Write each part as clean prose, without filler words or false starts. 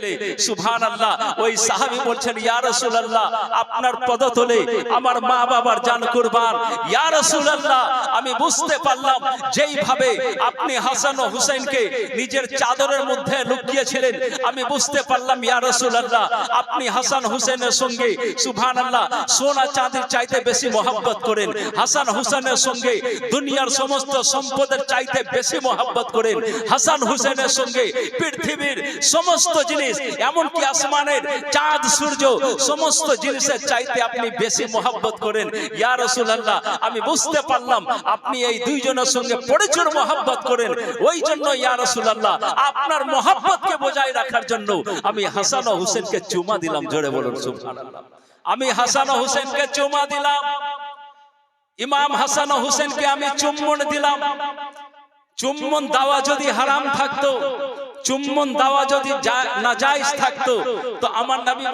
দিলে সুবহানাল্লাহ ওই সাহাবী বলছেন ইয়া রাসূলুল্লাহ আপনার পদতলে আমার মা বাবার জান কুরবান। ইয়া রাসূলুল্লাহ আমি বুঝতে পারলাম যেইভাবে আপনি হাসান ও হুসাইনকে নিজের চাদরের মধ্যে লুকিয়েছিলেন, আমি বুঝতে পারলাম ইয়া রাসূলুল্লাহ আপনি হাসান হুসাইনের সঙ্গে সুবহানাল্লাহ সোনা চাঁদের চাইতে বেশি মহব্বত করেন। হাসান হুসাইনের সঙ্গে দুনিয়ার সমস্ত সম্পদের চাইতে বেশি মহব্বত করেন। হাসান হুসাইনের সঙ্গে পৃথিবীর সমস্ত জিনিস এমনকি আসমানের চাঁদ সূর্য সমস্ত জিনিসের চাইতে আপনি বেশি মহব্বত করেন। ইয়া রাসূলুল্লাহ আমি বুঝতে পারলাম আপনি এই দুইজনের সঙ্গে প্রচুর মহব্বত করেন। ওই জন্য ইয়া রাসূলুল্লাহ আপনার মহব্বতকে বজায় রাখার জন্য আমি হাসান ও হুসাইনকে চুমা দিলাম। জোরে বলুন সুবহানাল্লাহ। আমি হাসান ও হুসাইনকে চুমা দিলাম। ইমাম হাসান ও হুসাইনকে আমি চুম্বন দিলাম। চুম্বন দেওয়া যদি হারাম থাকতো, চুম্বন দেওয়া যদি নাজায়েজ থাকতো, তো আমার নবী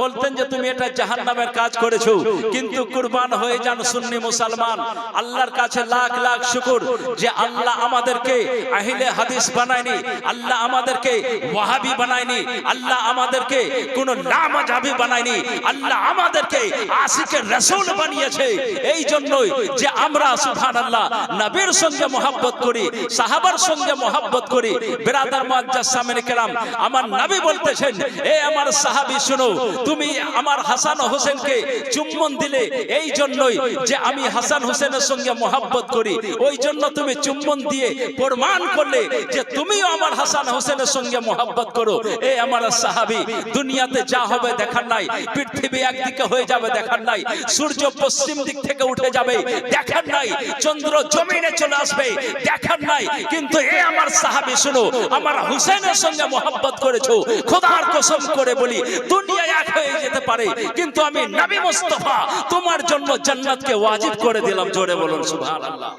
বলতেন যে তুমি এটা জাহান্নামের কাজ করেছো। কিন্তু কুরবান হয়ে যান সুন্নি মুসলমান। আল্লাহর কাছে লাখ লাখ শুকর যে আল্লাহ আমাদেরকে আহলে হাদিস বানায়নি, আল্লাহ আমাদেরকে ওয়াহাবি বানায়নি, আল্লাহ আমাদেরকে কোন লামাযাবি বানায়নি, আল্লাহ আমাদেরকে আশিকের রাসূল বানিয়েছে। এই জন্যই যে আমরা সুবহানাল্লাহ নবীর সঙ্গে মহব্বত করি, সাহাবার সঙ্গে মহব্বত করি। বিরাদার সামনে কেরাম আমার নবী বলতেছেন এ আমার সাহাবী শুনো, তুমি আমার হাসান ও হোসেনকে চুম্বন দিলে এই জন্যই যে আমি হাসান হোসেনের সঙ্গে মহব্বত করি। ওই জন্য তুমি চুম্বন দিয়ে প্রমাণ করলে যে তুমিও আমার হাসান হোসেনের সঙ্গে মহব্বত করো। এ আমার সাহাবী দুনিয়াতে যা হবে দেখার নাই, পৃথিবী একদিকে হয়ে যাবে দেখার নাই, সূর্য পশ্চিম দিক থেকে উঠে যাবে দেখার নাই, চন্দ্র জমিনে চলে আসবে দেখার নাই, কিন্তু এ আমার সাহাবী শুনো, আমার হুসাইনের সঙ্গে মহব্বত করেছো। খোদার কসম করে বলি দুনিয়া এক হয়ে যেতে পারে, কিন্তু আমি নবী মুস্তাফা তোমার জন্য জান্নাতকে ওয়াজিব করে দিলাম। জোরে বলুন সুবহানাল্লাহ।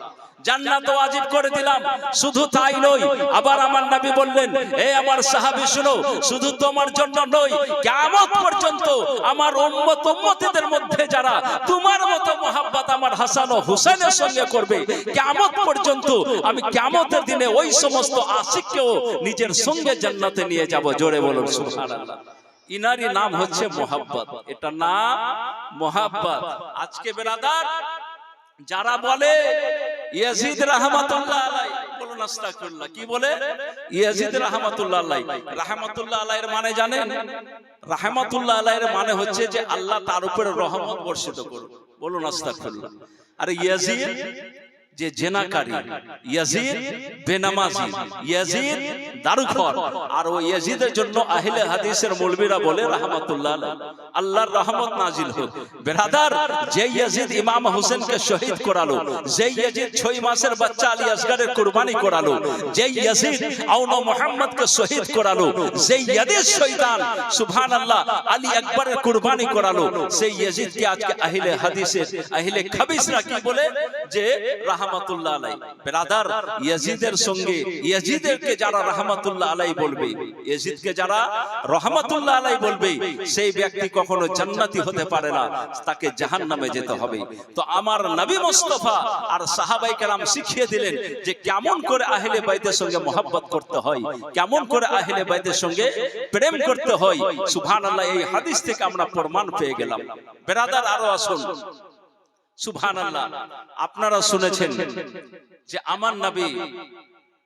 জান্নাত ওয়াজিব করে দিলাম। শুধু তাই নয়, আবার আমার নবী বললেন এ আমার সাহাবী শুনো, শুধু তোমার জন্য নয়, কিয়ামত পর্যন্ত আমার উম্মত উম্মতীদের মধ্যে যারা তোমার মতো মহব্বত আমার হাসান ও হুসাইনের সঙ্গে করবে, কিয়ামত পর্যন্ত আমি কিয়ামতের দিনে ওই সমস্ত আশিককেও নিজের সঙ্গে জান্নাতে নিয়ে যাব। জোরে বলুন সুবহানাল্লাহ। ইনারি নাম হচ্ছে মোহাব্বত, এটা নাম মোহাব্বত। আজকে বেরাদার যারা বলে ইয়াজিদ রাহমাতুল্লাহ আলাইহি, বলুন আস্তাগফিরুল্লাহ, কি বলে ইয়াজিদ রাহমাতুল্লাহ আলাইহি। রাহমাতুল্লাহ আলাইহির মানে জানেন? রাহমাতুল্লাহ আলাইহির মানে হচ্ছে যে আল্লাহ তার উপরে রহমত বর্ষিত করবে। বলুন আস্তাগফিরুল্লাহ। আর ইয়াজিদ যে জেনাকারী, ইয়াজিদ বেনামাজি, ইয়াজিদ দারুখর। আর ওই ইয়াজিদের জন্য আহলে হাদিসের মৌলবীরা বলে রাহমাতুল্লাহ আলাইহি, আল্লাহর রহমত নাজিল হোক। বেরাদার যে ইয়াজিদ ইমাম হোসেনকে শহীদ করালো, যে ইয়াজিদ 6 মাসের বাচ্চা আলী আসগরের কুরবানি করালো, যে ইয়াজিদ আউন মুহাম্মদকে শহীদ করালো, যে ইয়াজিদ শয়তান সুবহানাল্লাহ আলী আকবরের কুরবানি করালো, সেই ইয়াজিদকে আজকে আহলে হাদিসের আহলে খাবিসরা কি বলে যে রাহমাতুল্লাহ আলাইহি। বেরাদার ইয়াজিদের সঙ্গে ইয়াজিদকে যারা রাহমাতুল্লাহ আলাইহি বলবে, ইয়াজিদকে যারা রাহমাতুল্লাহ আলাইহি বলবে, সেই ব্যক্তি কখনো জান্নাতি হতে পারে না, তাকে জাহান্নামে যেতে হবে। তো আমার নবী মুস্তাফা আর সাহাবায়ে কেরাম শিখিয়ে দিলেন যে কেমন করে আহলে বাইতের সঙ্গে মহব্বত করতে হয়, কেমন করে আহলে বাইতের সঙ্গে প্রেম করতে হয়। সুবহানাল্লাহ, এই হাদিস থেকে আমরা প্রমাণ পেয়ে গেলাম। বেরাদার আরো আসুন সুবহানাল্লাহ, আপনারা শুনেছেন যে আমার নবী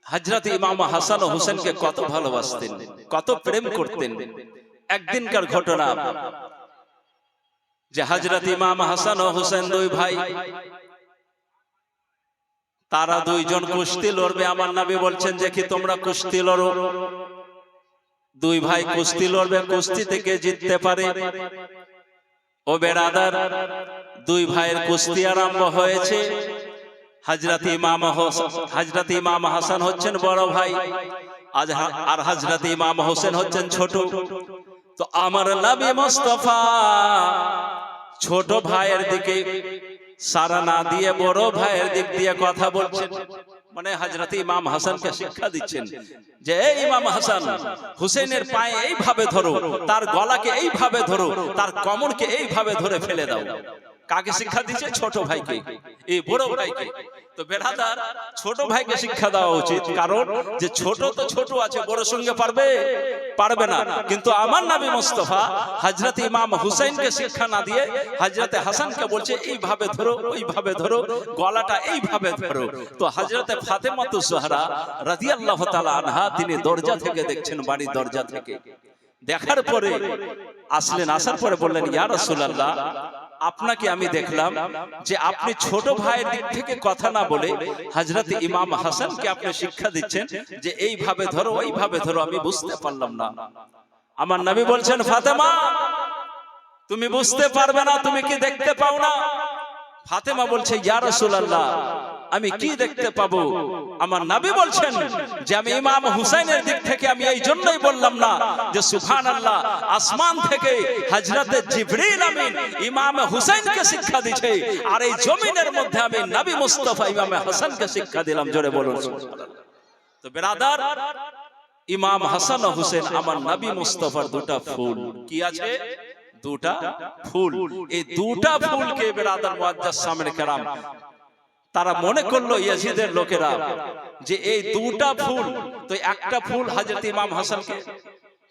হযরত ইমাম হাসান ও হুসাইনকে কত ভালোবাসতেন, কত প্রেম করতেন। একদিনকার ঘটনা যে হযরত ইমাম হাসান ও হুসাইন দুই ভাই, তারা দুইজন কুস্তি লড়বে। আমার নবী বলছেন যে কি তোমরা কুস্তি লড়ো। দুই ভাই কুস্তি লড়বে, কুস্তি থেকে জিততে পারে। ও বেরাদার, দুই ভাইয়ের কুস্তি আরম্ভ হয়েছে। হযরত ইমাম হাসান হচ্ছেন বড় ভাই, আর হযরত ইমাম হোসেন হচ্ছেন ছোট। তো আমার নবী মুস্তাফা ছোট ভাইয়ের দিকে সারা না দিয়ে বড় ভাইয়ের দিক দিয়ে কথা বলছেন। মানে হযরত ইমাম হাসানকে শিক্ষা দিচ্ছেন যে এই ইমাম হাসান হুসেনের পায়ে এইভাবে ধরো, তার গলাকে এইভাবে ধরো, তার কোমরকে এইভাবে ধরে ফেলে দাও। কাকে শিক্ষা দিচ্ছে? ছোট ভাইকে, এই বড় ভাইকে। তো বেরাদার, ছোট ভাইকে শিক্ষা দেওয়া উচিত, কারণ যে ছোট তো ছোট আছে, বড় সঙ্গে পারবে না। কিন্তু আমার নবী মুস্তাফা হযরত ইমাম হুসাইনকে শিক্ষা না দিয়ে হযরত হাসানকে বলছে এইভাবে ধরো, ওইভাবে ধরো, গলাটা এইভাবে ধরো। তো হযরত ফাতেমাতুজ জোহরা রাদিয়াল্লাহু তাআলা আনহা তিনি দরজা থেকে দেখছেন, বাড়ির দরজা থেকে দেখার পরে আসলেন, আসার পরে বললেন, ইয়া রাসূলুল্লাহ, আপনাকে আমি দেখলাম যে আপনি ছোট ভাইয়ের দিক থেকে কথা না বলে হযরত ইমাম হাসানকে আপনি শিক্ষা দিচ্ছেন যে এইভাবে ধরো, ওইভাবে ধরো, আমি বুঝতে পারলাম না। আমার নবী বলছেন, ফাতেমা তুমি বুঝতে পারবে না, তুমি কি দেখতে পাও না? ফাতেমা বলছে, ইয়া রাসূলুল্লাহ, আমি কি দেখতে পাবো? আমার নবী বলছেন যে আমি ইমাম হুসাইনের দিক থেকে আমি এই জন্যই বললাম না যে সুবহানাল্লাহ, আসমান থেকে হযরত জিবরিল আমিন ইমাম হুসাইনকে শিক্ষা দিয়েছে, আর এই জমিনের মধ্যে আমি নবী মুস্তাফা ইমাম হাসানকে শিক্ষা দিলাম। জোরে বলুন সুবহানাল্লাহ। তো বিরাদার, ইমাম হাসান ও হুসেন আমার নবী মুস্তাফার দুটা ফুল। কি আছে? দুটা ফুল। এই দুটা ফুলকে বিরাদার মুআজ্জাজ সামনে কেরাম তারা মনে করলো ইয়াজিদের লোকেরা যে এই দুটা ফুল, তো একটা ফুল হযরত ইমাম হাসানকে,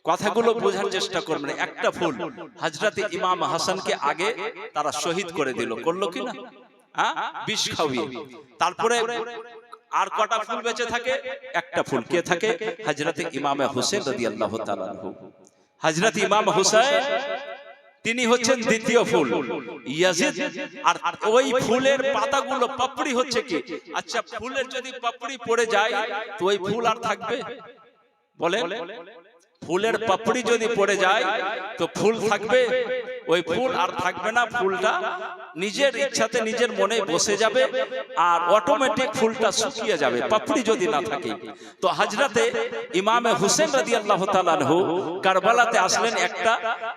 কথাগুলো বোঝার চেষ্টা করবেন, একটা ফুল হযরত ইমাম হাসানকে আগে তারা শহীদ করে দিল, করলো কি না? বিষ খাওয়িয়ে। তারপরে আর কটা ফুল বেঁচে থাকে? একটা ফুল। কে থাকে? হযরত ইমাম হুসাইন রাদিয়াল্লাহু তাআলা আনহু। হযরত ইমাম হুসাইন তিনি হচ্ছেন দ্বিতীয় ফুল। ইয়াজিদ আর ওই ফুলের পাতাগুলো পাপড়ি হচ্ছে কি? আচ্ছা, ফুলের যদি পাপড়ি পড়ে যায় তো ওই ফুল আর থাকবে? বলেন, ফুলের পাপড়ি যদি পড়ে যায় তো ফুল থাকবে? ওই ফুল আর থাকবে না। ফুলটা নিজের ইচ্ছাতে নিজের মনে বসে যাবে আর অটোমেটিক ফুলটা শুকিয়ে যাবে, পাপড়ি যদি না থাকে। তো হযরতে ইমামে হুসেন রাদিয়াল্লাহু তাআলা আনহু কারবালাতে আসলেন, একটা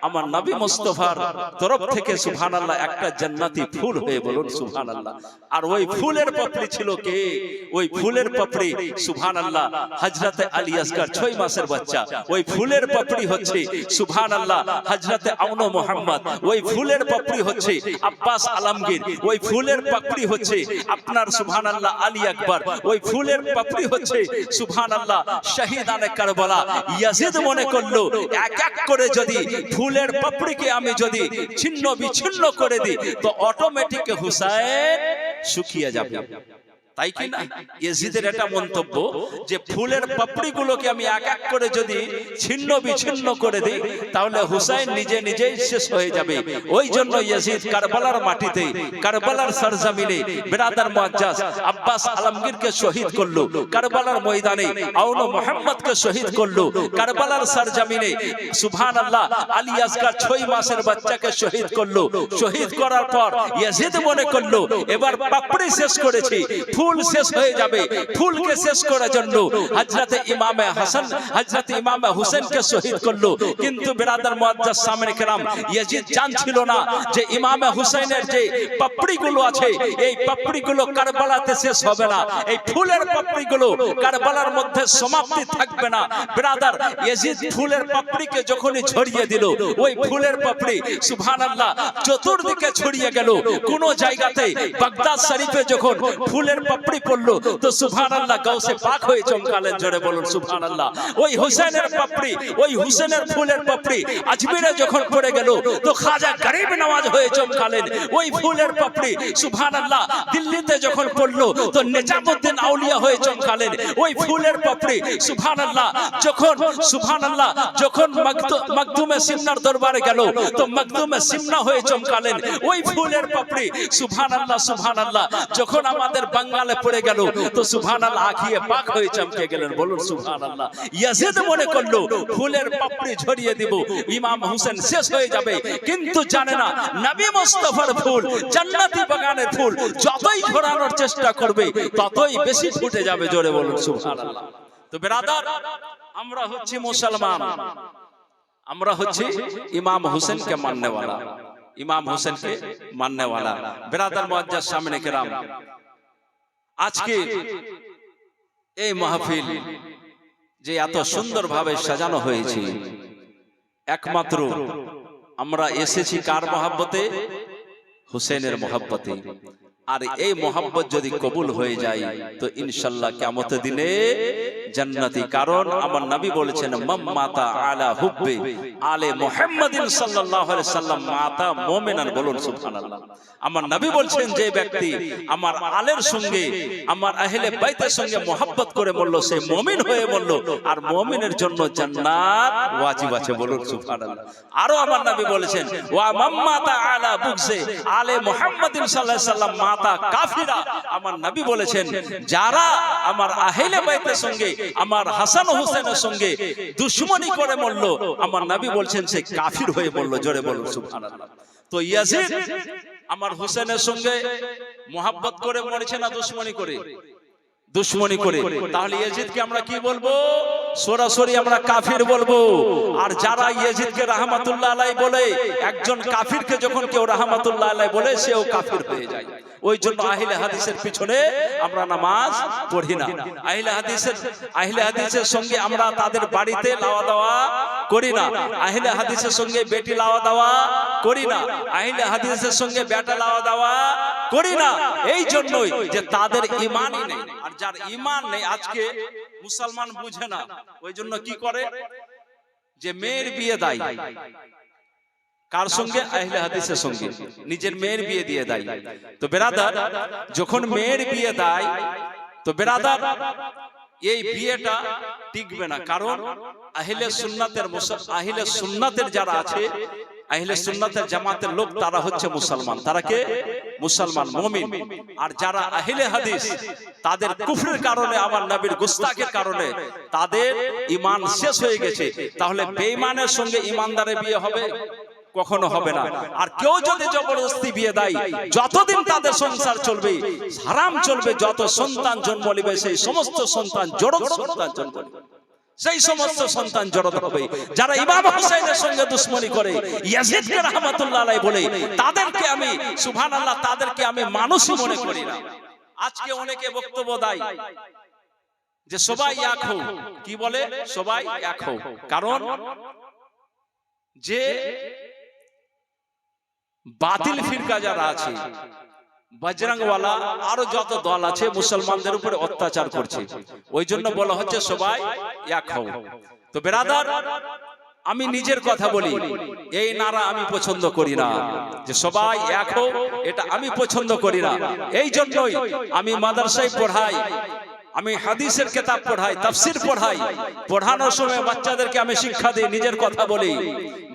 আমার নবী মুস্তাফার তরফ থেকে সুবহানাল্লাহ একটা জান্নাতি ফুল হয়ে, বলুন সুবহানাল্লাহ। আর ওই ফুলের পাপড়ি ছিল কে? ওই ফুলের পাপড়ি সুবহানাল্লাহ হযরতে আলী আসগর 6 মাসের বাচ্চা। ওই ফুলের পাপড়ি হচ্ছে সুবহানাল্লাহ হযরতে আউন মুহাম্মদ। ওই ফুলের পাপড়ি হচ্ছে আব্বাস আলমগীর। ওই ফুলের পাপড়ি হচ্ছে আপনার সুবহানাল্লাহ আলী আকবর। ওই ফুলের পাপড়ি হচ্ছে সুবহানাল্লাহ শহীদানে কারবালা। ইয়াজিদ মনে করলো এক এক করে যদি ফুলের পাপড়িকে আমি যদি ছিন্ন বিচ্ছিন্ন করে দিই তো অটোমেটিক হুসাইন শুকিয়ে যাবে, তাই কি না? ইয়াজিদের এটা মন্তব্য যে ফুলের পাপড়িগুলোকে আমি এক এক করে যদি ছিন্ন বিচ্ছিন্ন করে দিই তাহলে হুসাইন নিজে নিজেই শেষ হয়ে যাবে। ওই জন্য ইয়াজিদ কারবালার মাটিতে, কারবালার সরজমিনে বিরাদার মুআজ্জাজ আব্বাস আলমগীরকে শহীদ করলো, কারবালার ময়দানে আউন মুহাম্মদকে শহীদ করলো, কারবালার সরজমিনে সুবহানাল্লাহ আলী আসগর 6 মাসের বাচ্চাকে শহীদ করলো। শহীদ করার পর ইয়াজিদ মনে করলো এবার পাপড়ি শেষ করেছি, ফুল শেষ হয়ে যাবে। ফুলকে শেষ করার জন্য হযরত ইমামে হাসান, হযরত ইমামে হুসেনকে শহীদ করলো। কিন্তু বিরাদার মুআজ্জাজ সামনে কেরাম, ইয়াজিদ জানছিল না যে ইমামে হুসাইনের যে পাপড়িগুলো আছে এই পাপড়িগুলো কারবালাতে শেষ হবে না, এই ফুলের পাপড়িগুলো কারবালার মধ্যে সমাপ্তি থাকবে না। বিরাদার, ইয়াজিদ ফুলের পাপড়িকে যখনই ছড়িয়ে দিল, ওই ফুলের পাপড়ি সুবহানাল্লাহ চতুর্দিকে ছড়িয়ে গেল। কোন জায়গাতে বাগদাদ শরীফে যখন ফুলের পাপড়ি পড়লো তো সুবহানাল্লাহ গাউসে পাক হয়ে চমকালেন। জোরে বলুন সুবহানাল্লাহ। ওই হুসেনের পাপড়ি, ওই হুসেনের ফুলের পাপড়ি আজমিরে যখন পড়ে গেল তো খাজা গরিব নওয়াজ হয়ে চমকালেন। ওই ফুলের পাপড়ি সুবহানাল্লাহ দিল্লিতে যখন পড়লো তো নিজামউদ্দিন আউলিয়া হয়ে চমকালেন। ওই ফুলের পাপড়ি সুবহানাল্লাহ যখন সুবহানাল্লাহ যখন মখদুমে সিমনার দরবারে গেল তো মখদুমে সিমনা হয়ে চমকালেন। ওই ফুলের পাপড়ি সুবহানাল্লাহ সুবহানাল্লাহ যখন আমাদের বাঙালে পড়ে গেল তো সুবহানাল্লাহ আখিয়ে পাক হয়ে চমকে গেলেন। বলুন সুবহানাল্লাহ। ইয়াজিদ মনে করলো ফুলের পাপড়ি ঝরিয়ে দিব, ইমাম হুসেন শেষ হয়ে যাবে, কিন্তু জানে না নবী মুস্তাফার ফুল, জান্নাতি বাগানের ফুল যতই ঝরানোর চেষ্টা করবে ততই বেশি ফুটে যাবে। জোরে বলুন সুবহানাল্লাহ। তো বিরাদার, আমরা হচ্ছি মুসলমান, আমরা হচ্ছি ইমাম হুসেনকে মাননেওয়ালা, ইমাম হুসেনকে মাননেওয়ালা। বিরাদার মুআজ্জাজ সামনে কেরাম, আজকে এই মাহফিল যে এত সুন্দরভাবে সাজানো হয়েছে একমাত্র আমরা এসেছি কার মহব্বতে? হুসেনের মহব্বতে। আর এই মহব্বত যদি কবুল হয়ে যায় তো ইনশাআল্লাহ কিয়ামতের দিনে জান্নাতি। কারণ আমার নবী বলেছেন মাম্মাতা আলা হুব্বে আলে মুহাম্মাদিন সাল্লাল্লাহু আলাইহি সাল্লাম মাতা মুমিনান। বলুন সুবহানাল্লাহ। আমার নবী বলছেন যে ব্যক্তি আমার আলের সঙ্গে আমার আহলে বাইতের সঙ্গে মহব্বত করে মরল সে মুমিন হয়ে মরল, আর মুমিনের জন্য জান্নাত ওয়াজিব আছে। বলুন সুবহানাল্লাহ। আরো আমার নবী বলেছেন ওয়া মাম্মাতা আলা বুগজে আলে মুহাম্মাদিন সাল্লাল্লাহু আলাইহি সাল্লাম মাতা কাফিরা। আমার নবী বলেছেন যারা আমার আহলে বাইতের সঙ্গে আমার হাসান ও হুসেনের সঙ্গে দুশমনি করে মরল, আমার নবী বলছেন সে কাফির হয়ে মরল। জোরে বলুন সুবহানাল্লাহ। তো ইয়াজিদ আমার হুসেনের সঙ্গে মোহাব্বত করে মরেছে না দুশমনি করে? দুশমনি করে। তাহলে ইয়াজিদকে আমরা কি বলবো? সরাসরি আমরা কাফির বলবো। আর যারা ইয়াজিদকে রাহমাতুল্লাহ আলাইহি বলে, একজন কাফিরকে যখন কেউ রাহমাতুল্লাহ আলাইহি বলে সেও কাফির হয়ে যায়। ওই জন্য আহলে হাদিসের পিছনে আমরা নামাজ পড়ি না। আহলে হাদিসের সঙ্গে আমরা তাদের বাড়িতে লাওয়া দাওয়া করি না। আহলে হাদিসের সঙ্গে বেটি লাওয়া দাওয়া করি না। আহলে হাদিসের সঙ্গে বেটা লাওয়া দাওয়া করি না। এই জন্যই যে তাদের ঈমানই নেই। আর যার ঈমান নেই, আজকে মুসলমান বুঝে না, ওই জন্য কি করে যে মেয়ের বিয়ে দেয় কার সঙ্গে? আহলে হাদিসের সঙ্গে নিজের মেয়ের বিয়ে দিয়ে দেয়। তো বেরাদার, যখন মেয়ের বিয়ে দেয় তো বেরাদার এই বিয়েটা টিকবে না। কারণ আহলে সুন্নাতের যারা আছে, আহলে সুন্নাতের জামাতের লোক, তারা হচ্ছে মুসলমান। তারা কে? মুসলমান, মুমিন। আর যারা আহলে হাদিস তাদের কুফরের কারণে, আমার নবীর গুস্তাখের কারণে তাদের ঈমান শেষ হয়ে গেছে। তাহলে বেঈমানের সঙ্গে ঈমানদারের বিয়ে হবে? কখনো হবে না। আর কেউ যদি জবরদস্তি বিয়ে দেয়, যতদিন তাদের সংসার চলবে হারাম চলবে, যত সন্তান জন্ম নেবে সেই সমস্ত সন্তান জড় সন্তান জন্ম নেবে, সেই সমস্ত সন্তান জড় হবে। যারা ইমাম হুসাইনের সঙ্গে দুশমনি করে, ইয়াজিদকে রাহমাতুল্লাহ আলাইহি বলে, তাদেরকে আমি সুবহানাল্লাহ, তাদেরকে আমি মানুষই মনে করি না। আজকে অনেকে বক্তব্য দেয় যে সবাই এক হও। কি বলে? সবাই এক হও। কারণ যে বাতিল ফিরকা যারা আছে, বজরংওয়ালা আরো যত দল আছে, মুসলমানদের উপরে অত্যাচার করছে, ওই জন্য বলা হচ্ছে সবাই এক হও। তো বেরাদার, আমি নিজের কথা বলি, এই নারা আমি পছন্দ করি না, যে সবাই এক হও, এটা আমি পছন্দ করি না। এই জন্যই আমি মাদ্রাসায় পড়াই, আমি হাদিসের কিতাব পড়াই, তাফসীর পড়াই। পড়ানোর সময় বাচ্চাদেরকে আমি শিক্ষা দিই, নিজের কথা বলি,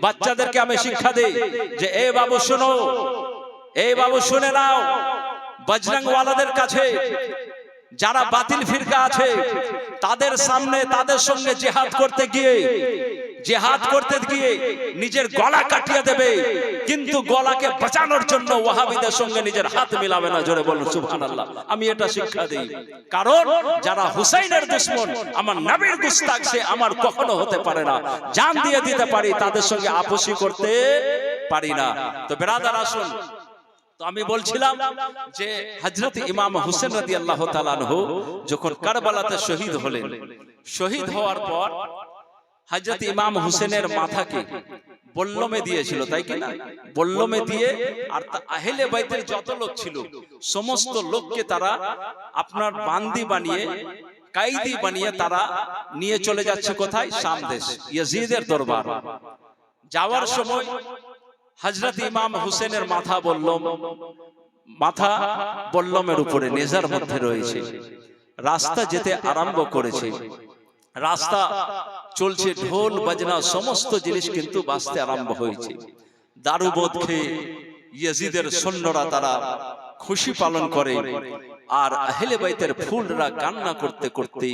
বাচ্চাদেরকে আমি শিক্ষা দিই যে এ বাবু শোনো, এই বাবু শুনে নাও, বজরংওয়ালাদের কাছে যারা বাতিল ফিরকা আছে তাদের সামনে, তাদের সঙ্গে জিহাদ করতে গিয়ে নিজের গলা কাটিয়ে দেবে, কিন্তু গলাকে বাঁচানোর জন্য ওয়াহাবিদের সঙ্গে নিজের হাত মিলাবে না। জোরে বলুন সুবহানাল্লাহ। আমি এটা শিক্ষা দেই, কারণ যারা হুসাইনের দুশমন, আমার নবীর গুস্তাখ, সে আমার কখনো হতে পারে না। জান দিয়ে দিতে পারি, তাদের সঙ্গে আপোষী করতে পারি না। তো বেরাদার আসুন, তো আমি বলছিলাম যে হযরত ইমাম হুসেন রাদিয়াল্লাহু তাআলা আনহু যখন কারবালাতে শহীদ হলেন, শহীদ হওয়ার পর হযরত ইমাম হুসেনের মাথাকে বল্লমে দিয়েছিল, তাই কি না? বল্লমে দিয়ে, আর আহলে বাইতের যত লোক ছিল সমস্ত লোককে তারা আপনার বান্দি বানিয়ে, কায়দি বানিয়ে তারা নিয়ে চলে যাচ্ছে কোথায়? শাম দেশ, ইয়াজিদের দরবার। যাওয়ার সময় হযরত ইমাম হুসেনের মাথা বল্লমের উপরে নেজার মধ্যে রয়েছে। রাস্তা যেতে আরম্ভ করেছে, রাস্তা চলছে, ঢোল বাজনা সমস্ত জিনিস কিন্তু বাজতে আরম্ভ হয়েছে। দারুবদ খেয়ে ইয়াজিদের সৈন্যরা তারা খুশি পালন করে, আর আহলে বাইতের ফুলরা কান্না করতে করতে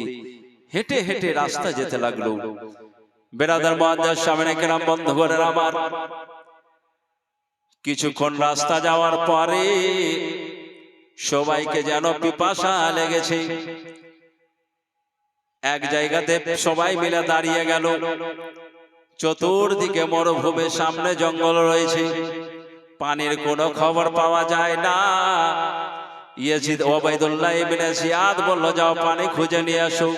হেঁটে হেঁটে রাস্তা যেতে লাগলো। বেরাদার মুআজ্জাজ সামনে কেরাম, বন্ধুগণের আমার, কিছুক্ষণ রাস্তা যাওয়ার পরে সবাইকে যেন পিপাসা লেগেছে। এক জায়গাতে সবাই মিলে দাঁড়িয়ে গেল। চতুর্দিকে মরুভূমি, সামনে জঙ্গল রয়েছে, পানির কোনো খবর পাওয়া যায় না। ইয়াজিদ ওবাইদুল্লাহ ইবনে জিয়াদ বলল যাও পানি খুঁজে নিয়ে আসো।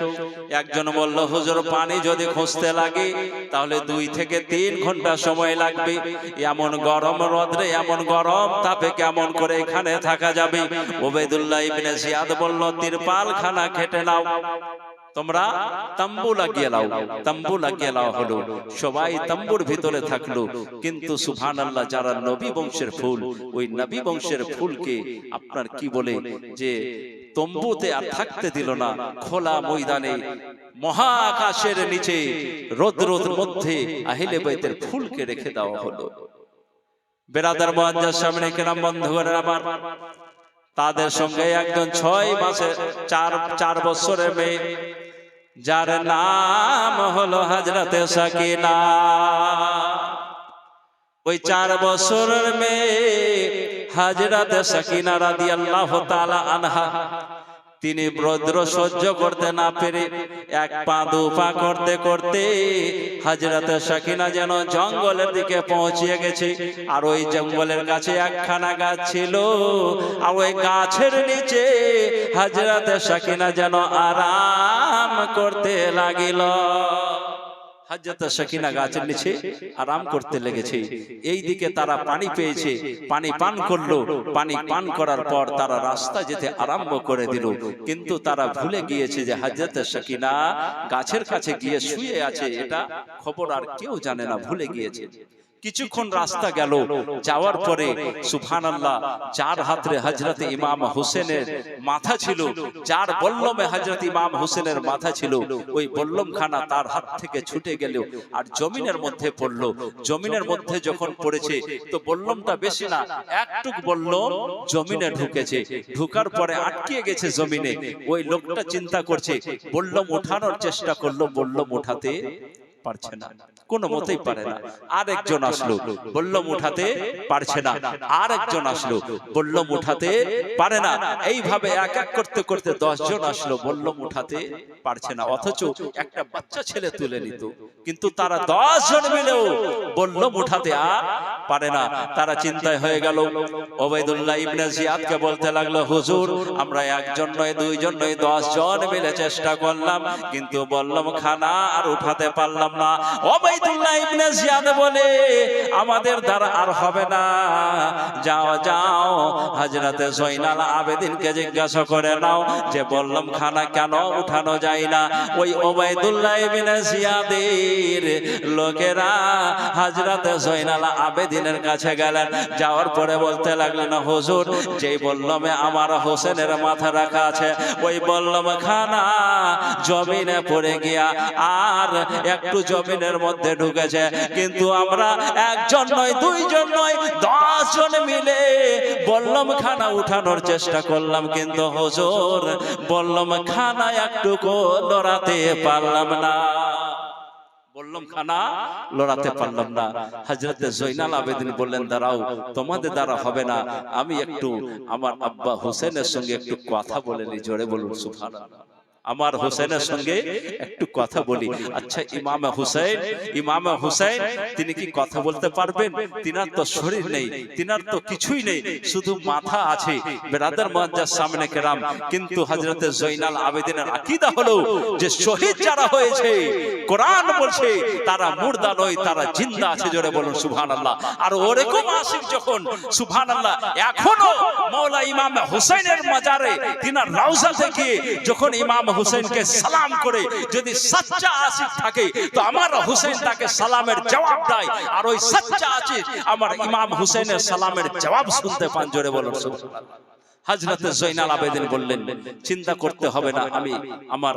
একজন বলল হুজুর পানি যদি খুঁজতে লাগে তাহলে 2 থেকে 3 ঘন্টা সময় লাগবে, এমন গরম রোদ্রে এমন গরম তাপে কেমন করে এখানে থাকা যাবে। ওবাইদুল্লাহ ইবনে জিয়াদ বলল তিরপাল খানা কেটে নাও, তোমরা তাম্বু লাগিয়ে নাও। তাম্বু লাগিয়ে নাও হলো, সবাই তাম্বুর ভিতরে থাকলো। কিন্তু সুবহানাল্লাহ, যারা নবী বংশের ফুল, ওই নবী বংশের ফুলকে আপনার কি বলে যে তম্বুতে আর থাকতে দিল না, খোলা ময়দানে মহাকাশের নিচে রোদ্রের মধ্যে আহলে বাইতের ফুলকে রেখে দেওয়া হলো। বেরাদার মুআজ্জাজ সামনে কেরাম বন্ধুগণ আমার, তাদের সঙ্গে একজন 6 মাসে 4 বছরের মেয়ে, যার নাম হলো হযরতে সাকিনা। ওই 4 বছরের মেয়ে হযরতে সাকিনা রাদিয়াল্লাহু তাআলা আনহা, তিনি রৌদ্র সহ্য করতে না পেরে 1 পা 2 পা করতে করতে হযরতে সাকিনা যেন জঙ্গলের দিকে পৌঁছে গেছে। আর ওই জঙ্গলের কাছে একখানা গাছ ছিল, আর ওই গাছের নিচে হযরতে সাকিনা যেন আরাম করতে লাগিল। হযরত সাকিনা গাছের নিচে আরাম করতে লেগেছে। এই দিকে তারা পানি পেয়েছে, পানি পান করলো। পানি পান করার পর তারা রাস্তা যেতে আরম্ভ করে দিল। কিন্তু তারা ভুলে গিয়েছে যে হযরত সাকিনা গাছের কাছে গিয়ে শুয়ে আছে, এটা খবর আর কেউ জানে না, ভুলে গিয়েছে। কিছুক্ষণ রাস্তা গেল, যাওয়ার পরে সুবহানাল্লাহ, যার হাতে হযরত ইমাম হোসেনের মাথা ছিল, যার বল্লমে হযরত ইমাম হোসেনের মাথা ছিল, ওই বল্লম খানা তার হাত থেকে ছুটে গেল আর জমিনের মধ্যে পড়লো। জমিনের মধ্যে যখন পড়েছে তো বল্লমটা বেশি না, একটুক বল্লম জমিনে ঢুকেছে। ঢুকার পরে আটকে গেছে জমিনে। ওই লোকটা চিন্তা করছে, বল্লম উঠানোর চেষ্টা করলো, বল্লম উঠাতে পারছে না, কোনো মতেই পারে না। আরেকজন আসলো, বল্লম উঠাতে পারছে না। আরেকজন আসলো, বল্লম উঠাতে পারে না। এইভাবে এক এক করতে করতে 10 জন আসলো, বল্লম উঠাতে পারছে না। অথচ একটা বাচ্চা ছেলে তুলে নিত, কিন্তু তারা 10 জন মিলেও বল্লম উঠাতে পারে না। তারা চিন্তায় হয়ে গেল। ওবাইদুল্লাহ ইবনে জিয়াদকে বলতে লাগলো, হুজুর আমরা 1 জন নয় 2 জন নয় 10 জন মিলে চেষ্টা করলাম, কিন্তু বল্লম খানা আর উঠাতে পারলাম না। ওবাইদুল্লাহ ইবনে জিয়াদ বলে, আমাদের দ্বারা আর হবে না, যাও যাও হযরতে জয়নাল আবেদিনকে জিজ্ঞাসা করে নাও যে বল্লম খানা কেন উঠানো যায় না। ওই ওবাইদুল্লাহ ইবনে জিয়াদের লোকেরা হযরতে জয়নাল আবেদিনের কাছে গেলেন। যাওয়ার পরে বলতে লাগলেন, হুজুর যেই বল্লমে আমার হোসেনের মাথা রাখা আছে, ওই বল্লম খানা জমিনে পড়ে গিয়া আর একটু জমিনের মধ্যে ঢুকেছে, কিন্তু আমরা 1 জন নয় 2 জন নয় 10 জন মিলে বল্লম খানা উঠানোর চেষ্টা করলাম, কিন্তু হুজুর বল্লম খানা একটু লড়াতে পারলাম না। বল্লম খানা লড়াতে পারলাম না। হযরতে জয়নাল আবেদিন বললেন, দাঁড়াও, তোমাদের দ্বারা হবে না, আমি একটু আমার আব্বা হোসেনের সঙ্গে একটু কথা বলে নি। জোরে বলুন সুবহানাল্লাহ। আমার হোসেনের সঙ্গে একটু কথা বলি। আচ্ছা, ইমাম হুসাইন তিনি কি কথা বলতে পারবেন? তিনার তো শরীর নেই, তিনার তো কিছুই নেই, শুধু মাথা আছে। বেরাদার মুআজ্জাজ সামনে কেরাম, কিন্তু হযরতে জয়নাল আবেদিনের আকীদা হলো যে শহীদ যারা হয়েছে, কোরআন বলছে তারা মুর্দা নয়, তারা জিন্দা আছে। জোরে বলুন সুবহানাল্লাহ। আর ওরকম আশিক যখন সুবহানাল্লাহ এখনো মাওলা ইমাম হুসাইনের মাজারে তিনার রওজা থেকে যখন ইমাম হুসাইনকে সালাম করে, যদি সচ্চা আশিক থাকে তো আমার হুসাইন তাকে সালামের জবাব দেয়, আর ওই সচ্চা আশিক আমার ইমাম হুসাইনের সালামের জবাব শুনতে পান। জোরে বলুন সুবহানাল্লাহ। হযরত জয়নাল আবেদিন বললেন, চিন্তা করতে হবে না, আমি আমার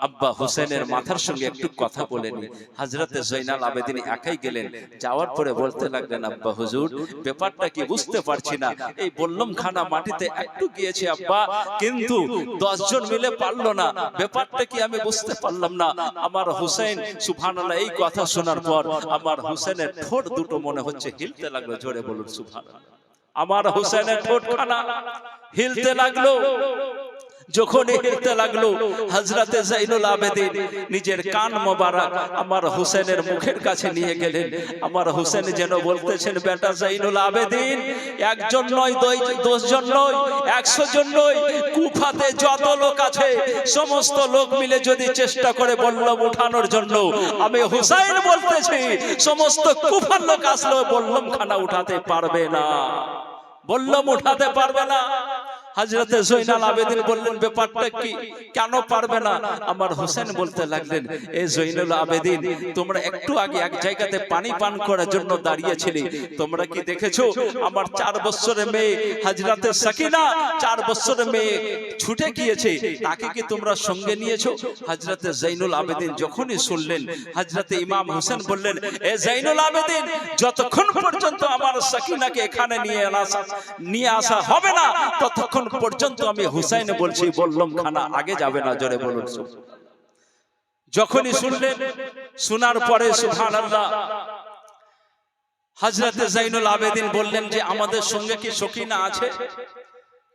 আব্বা হোসেনের মাথার সঙ্গে একটু কথা বলে নি। হযরত জয়নাল আবেদিন একাই গেলেন। যাওয়ার পরে বলতে লাগলেন, আব্বা হুজুর ব্যাপারটা কি বুঝতে পারছি না, এই বল্লম খানা মাটিতে একটু গিয়েছে আব্বা, কিন্তু 10 জন মিলে পারলো না, ব্যাপারটা কি আমি বুঝতে পারলাম না। আমার হোসেন সুবহানাল্লাহ এই কথা শোনার পর আমার হোসেনের ঠোঁট দুটো মনে হচ্ছে হিলতে লাগলো। জোরে বলুন সুবহানাল্লাহ। আমার হোসেনের ঠোঁটখানা হিলতে লাগলো। যখন হেঁটে লাগলো হযরতে যাইনুল আবেদিন নিজের কান মোবারক আমার হোসেনের মুখের কাছে নিয়ে গেলেন। আমার হোসেন যেন বলতেছেন, বেটা যাইনুল আবেদিন, একজন নয়, 10 জন নয়, 100 জন নয়, কুফাতে যত লোক আছে সমস্ত লোক মিলে যদি চেষ্টা করে বললাম উঠানোর জন্য, আমি হুসাইন বলতেছি সমস্ত কুফার লোক আসলেও বললাম খানা উঠাতে পারবে না, বললাম উঠাতে পারবে না। হযরতে জয়নাল আবেদিন বললেন, ব্যাপারটা কি, কেন পারবে না? আমার হোসেন বলতে লাগলেন, এ জয়নুল আবেদিন, তোমরা একটু আগে এক জায়গাতে পানি পান করার জন্য দাঁড়িয়েছিলে, তোমরা কি দেখেছো আমার 4 বছরের মেয়ে হযরতে সাকিনা 4 বছরের মেয়ে ছুটে গিয়েছে, তাকে কি তোমরা সঙ্গে নিয়েছো? হযরতে জয়নুল আবেদিন যখনই শুনলেন, হযরতে ইমাম হোসেন বললেন, এ জয়নুল আবেদিন, যতক্ষণ পর্যন্ত আমার সাকিনাকে এখানে নিয়ে আসা হবে না ততক্ষণ পর্যন্ত আমি হুসাইন বলছি বললাম খানা আগে যাবে না। জোরে বলুন। যখনই শুনলেন, শোনার পরে সুবহানাল্লাহ, হযরতে যাইনুল আবেদিন বললেন যে আমাদের সঙ্গে কি সকিনা আছে?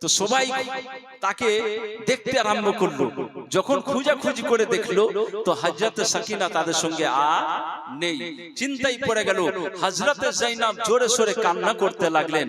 তো সবাই তাকে দেখতে আরম্ভ করলো। যখন খোঁজাখুঁজি করে দেখলো তো হযরতে সাকিনা তাদের সঙ্গে নেই। চিন্তায় পড়ে গেল। হযরতে যায়নাব জোরে সোরে কান্না করতে লাগলেন,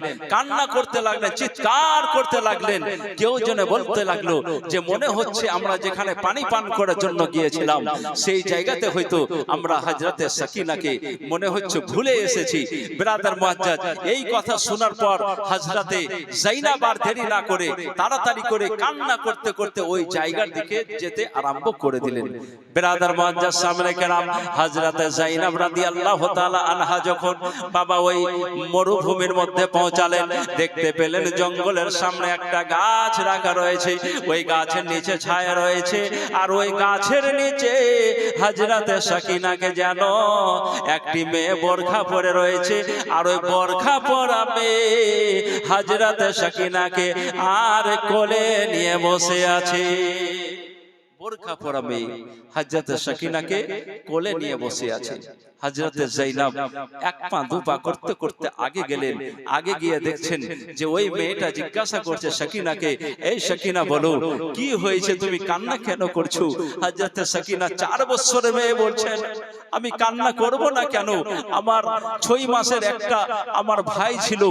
চিৎকার করতে লাগলেন। কেউ যেন বলতে লাগলো যে মনে হচ্ছে আমরা যেখানে পানি পান করার জন্য গিয়েছিলাম সেই জায়গাতে হয়তো আমরা হযরতে সাকিনাকে মনে হচ্ছে ভুলে এসেছি। ব্রাদার মুআজ্জাজ, এই কথা শোনার পর হযরতে যায়নাব আর দেরি না করে তাড়াতাড়ি করে কান্না করতে করতে ওই জায়গার দিকে যেতে আরম্ভ করে দিলেন। ব্রাদার মুআজ্জাজ সামনে কেরাম, হযরতে যায়নাব রাদিয়াল্লাহু তাআলা আনহা যখন বাবা ওই মরুভূমির মধ্যে পৌঁছালেন, দেখতে পেলেন জঙ্গলের সামনে একটা গাছ রাখা রয়েছে, ওই গাছের নিচে ছায়া রয়েছে, আর ওই গাছের নিচে হযরতে সাকিনাকে যেন একটি মেয়ে বোরখা পরে রয়েছে, আর ওই বোরখা পরা মেয়ে হযরতে সাকিনাকে আর কোলে নিয়ে বসে আছে। বোরখা পরা মেয়ে হযরতে সাকিনাকে কোলে নিয়ে বসে আছে। হযরতে যায়নাব 1 পা 2 পা করতে করতে আগে গেলেন। আগে গিয়ে দেখছেন যে ওই মেয়েটা জিজ্ঞাসা করছে সাকিনাকে, এই সাকিনা বলো কি হয়েছে, তুমি কান্না কেন করছো? হযরতে সাকিনা 4 বছরের মেয়ে বলছেন, আমি কান্না করব না কেন? আমার 6 মাসের একটা আমার ভাই ছিল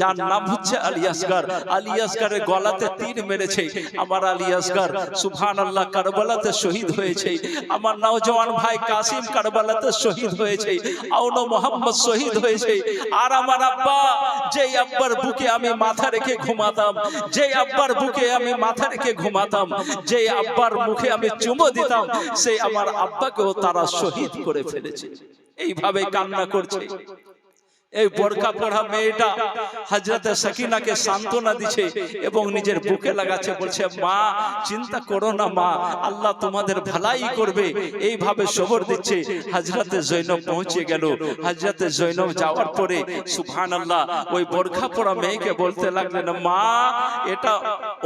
যার নাম হচ্ছে আলী আসগর। আলী আসগরের গলাতে তীর মেরেছে আমার আলী আসগর সুবহানাল্লাহ কারবালাতে শহীদ হয়েছে। আমার নওজওয়ান ভাই কাসিম কারবালাতে শহীদ হয়েছে, আউনো মোহাম্মদ শহীদ হয়েছে। আর আমার আব্বা, যেই আব্বার বুকে আমি মাথা রেখে ঘুমাতাম, যেই আব্বার বুকে আমি মাথা রেখে ঘুমাতাম, যেই আব্বার মুখে আমি চুমো দিতাম, সেই আমার আব্বাকেও তারা শহীদ করে ফেলেছে। এইভাবে কান্না করছে। এই বোরখা পরা মেয়েটা হযরতে সাকিনাকে সান্ত্বনা দিচ্ছে এবং নিজের বুকে লাগাচ্ছে, বলছে মা চিন্তা করো না মা, আল্লাহ তোমাদের ভালাই করবে, এইভাবে সবর দিচ্ছে। হযরতে যায়নাব পৌঁছে গেল। হযরতে যায়নাব যাওয়ার পরে সুবহানাল্লাহ ওই বোরখা পরা মেয়েকে বলতে লাগলেন, মা এটা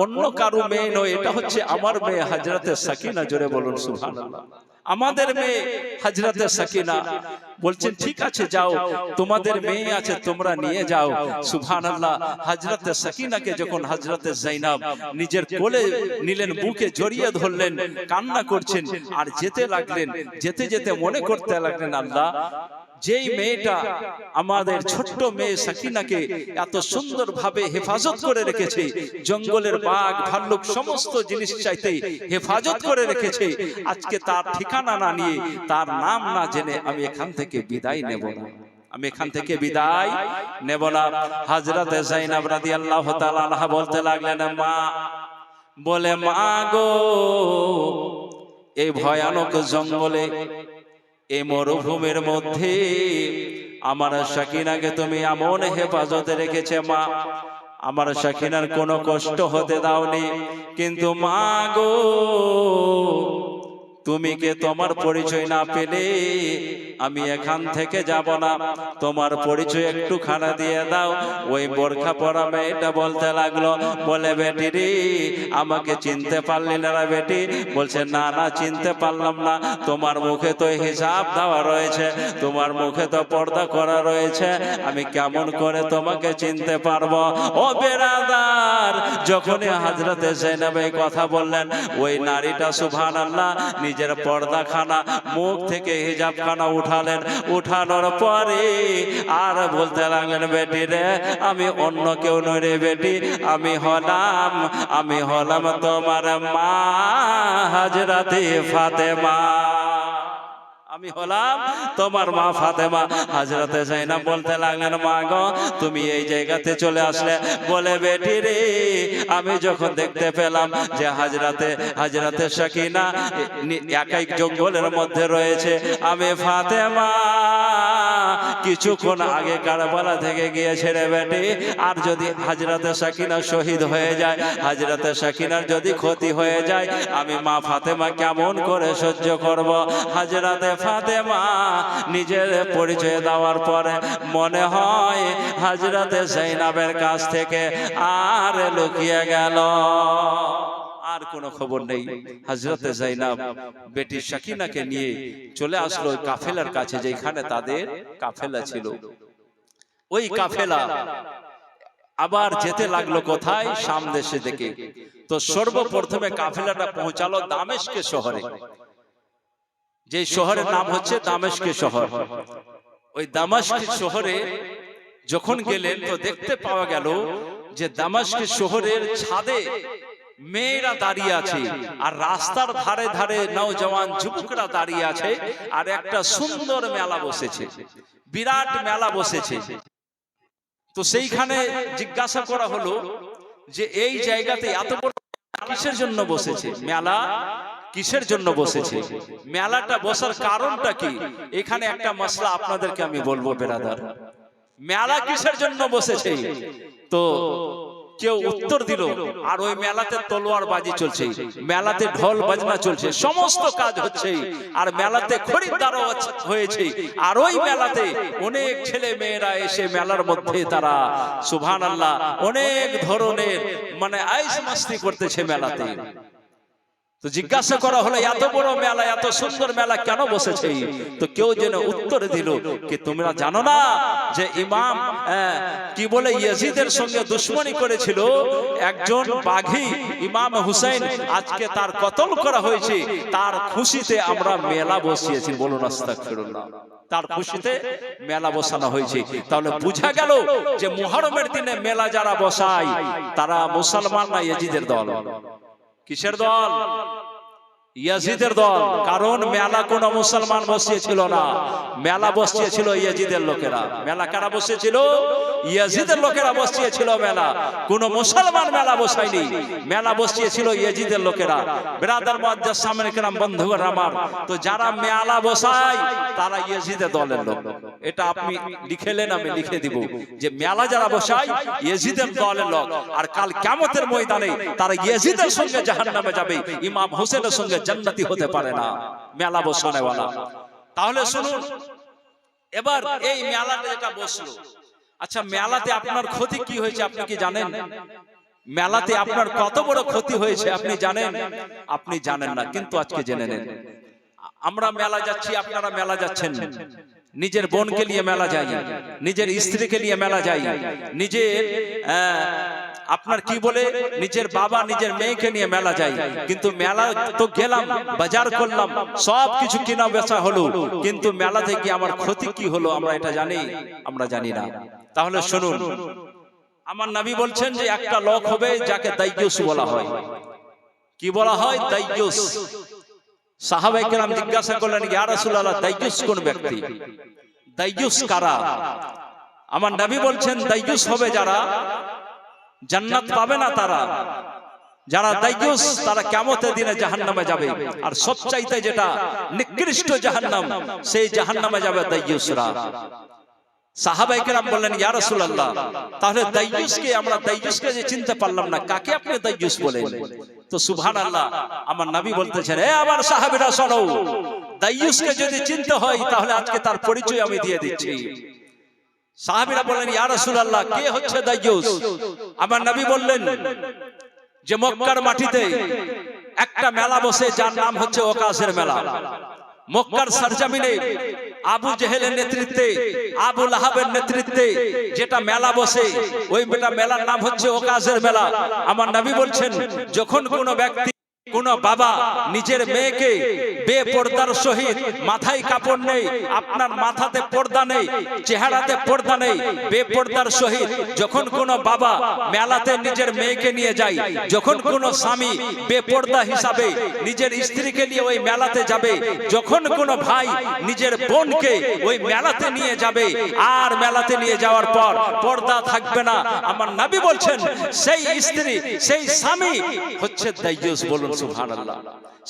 অন্য কারো মেয়ে নয়, এটা হচ্ছে আমার মেয়ে হযরতে সাকিনা। জোরে বলুন সুবহানাল্লাহ। আমাদের মেয়ে হযরতে সাকিনা। বলছেন ঠিক আছে যাও, তোমাদের মেয়ে আছে তোমরা নিয়ে যাও। সুবহানাল্লাহ। হযরতে সাকিনাকে যখন হযরতে যায়নাব নিজের কোলে নিলেন, বুকে জড়িয়ে ধরলেন, কান্না করছেন আর যেতে লাগলেন। যেতে যেতে মনে করতে লাগলেন, আল্লাহ যেই মেয়েটা আমাদের ছোট্ট মেয়ে সাকিনাকে এত সুন্দর ভাবে হেফাজত করে রেখেছে, জঙ্গলের বাঘ ভাল্লুক সমস্ত জিনিস চাইতে হেফাজত করে রেখেছে, আজকে তার ঠিকানা না নিয়ে, তার নাম না জেনে আমি এখান থেকে বিদায় নেব না, আমি এখান থেকে বিদায় নেব না। হযরতে যায়নাব রাদিয়াল্লাহু তাআলা আনহা বলতে লাগলেন, মা, বলে মা গো, এই ভয়ানক জঙ্গলে, এই মরুভূমির মধ্যে আমার সাকিনাকে তুমি এমন হেফাজতে রেখেছে মা, আমার সাকিনার কোনো কষ্ট হতে দাওনি, কিন্তু মা গো তুমি কে তোমার পরিচয় না পেলে আমি এখান থেকে যাব না, তোমার পরিচয় একটু খানা দিয়ে দাও। ওই বোরখা পরা মেয়েটা বলতে লাগলো, বলে বেটি রে আমাকে চিনতে পারলি না রে বেটি? বলছে না না চিনতে পারলাম না, তোমার মুখে তো হিসাব দেওয়া রয়েছে, তোমার মুখে তো পর্দা করা রয়েছে, আমি কেমন করে তোমাকে চিনতে পারবো? ও বেরাদার, যখনই হযরতে যায়েনব এই কথা বললেন, ওই নারীটা সুবহানাল্লাহ নিজের পর্দা খানা, মুখ থেকে হিজাব খানা উঠালেন। উঠানোর পরে আর বলতে লাগলেন, বেটি রে আমি অন্য কেউ নই রে বেটি, আমি হলাম তোমার মা হযরতে ফাতেমা, আমি হলাম তোমার মা ফাতেমা। হযরতে যায়েনব বলতে লাগলেন, মা গো তুমি এই জায়গাতে চলে আসলে? বলে বেটি রে আমি যখন দেখতে পেলাম যে হযরতে সাকিনা একাই জঙ্গলের মধ্যে রয়েছে, আমি ফাতেমা কিছুক্ষণ আগে কারবালা থেকে গিয়েছে রে বেটি, আর যদি হযরতে সাকিনা শহীদ হয়ে যায়, হযরতে সাকিনার যদি ক্ষতি হয়ে যায়, আমি মা ফাতেমা কেমন করে সহ্য করব? হযরতে ফাতেমা নিজের পরিচয় দেওয়ার পরে মনে হয় হযরতে যায়েনবের কাছ থেকে আর লুকিয়ে গেল, আর কোনো খবর নেই। হযরতে যায়েনব বেটি সাকিনাকে নিয়ে চলে আসলো ওই কাফেলার কাছে, যেখানে তাদের কাফেলা ছিল। ওই কাফেলা আবার যেতে লাগলো কোথায়? শাম দেশে থেকে। তো সর্বপ্রথমে কাফেলাটা পৌঁছালো দামেস্ক শহরে, যে শহরের নাম হচ্ছে দামেস্ক শহর। ওই দামেস্ক শহরে যখন গেলেন তো দেখতে পাওয়া গেল যে দামেস্ক শহরের ছাদে মেয়েরা দাঁড়িয়ে আছে, আর রাস্তার ধারে ধারে নওজওয়ান যুবকরা দাঁড়িয়ে আছে, আর একটা সুন্দর মেলা বসেছে, বিরাট মেলা বসেছে। তো সেইখানে জিজ্ঞাসা করা হলো যে এই জায়গাতে এত বড় কিসের জন্য বসেছে? মেলা কিসের জন্য বসেছে? মেলাটা বসার কারণটা কি? এখানে একটা মশলা আপনাদেরকে আমি বলবো বেরাদার, মেলা কিসের জন্য বসেছে? তো কেউ উত্তর দিল, আর ওই মেলাতে তলোয়ার বাজি চলছে, মেলাতে ঢোল বাজনা চলছে, সমস্ত কাজ হচ্ছে, আর মেলাতে খরিদ্দারও হয়েছে, আর ওই মেলাতে অনেক ছেলে মেয়েরা এসে মেলার মধ্যে তারা সুবহানাল্লাহ অনেক ধরনের মানে আইশ মাস্তি করতেছে মেলাতে। তো জিজ্ঞাসা করা হলো এত বড় মেলা, এত সুন্দর মেলা কেন বসেছে? তো কেউ যেন উত্তর দিল কি তোমরা জানো না যে ইমাম কি বলে ইয়াজিদের সঙ্গে দুশমনি করেছিল একজন বাঘী ইমাম হুসাইন, আজকে তার কতল করা হয়েছে, তার খুশিতে আমরা মেলা বসিয়েছি। বলুন আস্তাগফিরুল্লাহ, তার খুশিতে মেলা বসানো হয়েছে। তাহলে বোঝা গেল যে মুহররমের দিনে মেলা যারা বসায় তারা মুসলমান না ইয়াজিদের দল? কিসের দল? ইয়াজিদের দল। কারণ মেলা কোন মুসলমান বসিয়েছিল না, মেলা বসিয়েছিল ইয়াজিদের লোকেরা। মেলা কারা বসিয়েছিল? ইয়াজিদের লোকেরা বসিয়েছিল মেলা, কোন মুসলমান মেলা বসায়নি, মেলা বসিয়েছিল ইয়াজিদের লোকেরা। ব্রাদার মুআজ্জাজ সামনে কেরাম বন্ধুগণ আমার, তো যারা মেলা বসায় তারা ইয়াজিদের দলের লোক। এটা আপনি লিখেলেন, আমি লিখে দিব যে মেলা যারা বসায় ইয়াজিদের দলের লোক, আর কাল কিয়ামতের ময়দানে তারা ইয়াজিদের সঙ্গে জাহান্নামে যাবে, ইমাম হোসেনের সঙ্গে জান্নাতি হতে পারে না মেলা বসানেওয়ালা। তাহলে শুনুন, এবার এই মেলাটা যেটা বসলো, আচ্ছা মেলাতে আপনার ক্ষতি কি হয়েছে আপনি কি জানেন? মেলাতে আপনার কত বড় ক্ষতি হয়েছে আপনি জানেন? আপনি জানেন না, কিন্তু আজকে জেনে নেন। আমরা মেলা যাচ্ছি, আপনারা মেলা যাচ্ছেন, নিজের বোনকে নিয়ে মেলা যাই, নিজের স্ত্রীকে নিয়ে মেলা যাই, নিজের আপনার কি বলে নিজের বাবা নিজের মেয়েকে নিয়ে মেলা যাই, কিন্তু মেলা তো গেলাম, বাজার করলাম, সব কিছু কিনা বেচা হলো, কিন্তু মেলা থেকে আমার ক্ষতি কি হলো আমরা এটা জানি? আমরা জানি না। তাহলে শুনুন, আমার নবী বলছেন যে একটা লোক হবে যাকে দাইয়ুস বলা হয়। কি বলা হয়? দাইয়ুস। সাহাবায়ে কেরাম জিজ্ঞাসা করলেন, ইয়া রাসূলুল্লাহ দাইয়ুস কোন ব্যক্তি? দাইয়ুস কারা? আমার নবী বলছেন দাইয়ুস হবে যারা জান্নাত পাবে না, তারা যারা দাইয়ুস তারা কিয়ামতের দিনে জাহান্নামে যাবে, আর সবচাইতে যেটা নিকৃষ্ট জাহান্নাম, সেই জাহান্নামে যাবে দাইয়ুসরা। সাহাবায়ে কেরাম বললেন ইয়া রাসূলুল্লাহ, তাহলে দাইয়ুসকে আমরা দাইয়ুসকে যে চিনতে পারলাম না, কাকে আপনি দাইয়ুস বলেন? তো সুবহানাল্লাহ, আমার নবী বলতেছেন, এ আমার সাহাবীরা শোনো, দাইয়ুসকে যদি চিনতে হয় তাহলে আজকে তার পরিচয় আমি দিয়ে দিচ্ছি। সাহাবীরা বললেন ইয়া রাসূলুল্লাহ, কে হচ্ছে দাইয়ুস? আমার নবী বললেন যে মক্কার মাটিতে একটা মেলা বসে যার নাম হচ্ছে ওকাসের মেলা। মক্কার সরজমিনে আবু জেহেলের নেতৃত্বে, আবু লাহাবের নেতৃত্বে যেটা মেলা বসে, ওই মেলার নাম হচ্ছে ওকাসের মেলা। আমার নবী বলছেন, যখন কোনো ব্যক্তি, কোন বাবা নিজের মেয়েকে বেপর্দার সহিত, মাথায় কাপড় নেই, আপনার মাথাতে পর্দা নেই, চেহারাতে পর্দা নেই, বেপর্দার সহিত যখন কোন বাবা মেলাতে নিজের মেয়েকে নিয়ে যায়, যখন কোন স্বামী বেপর্দা হিসাবে নিজের স্ত্রীকে নিয়ে ওই মেলাতে যাবে, যখন কোন ভাই নিজের বোনকে ওই মেলাতে নিয়ে যাবে, আর মেলাতে নিয়ে যাওয়ার পর পর্দা থাকবে না, আমার নবী বলছেন সেই স্ত্রী, সেই স্বামী হচ্ছে দাইয়ুস। বলুন সুবহানাল্লাহ।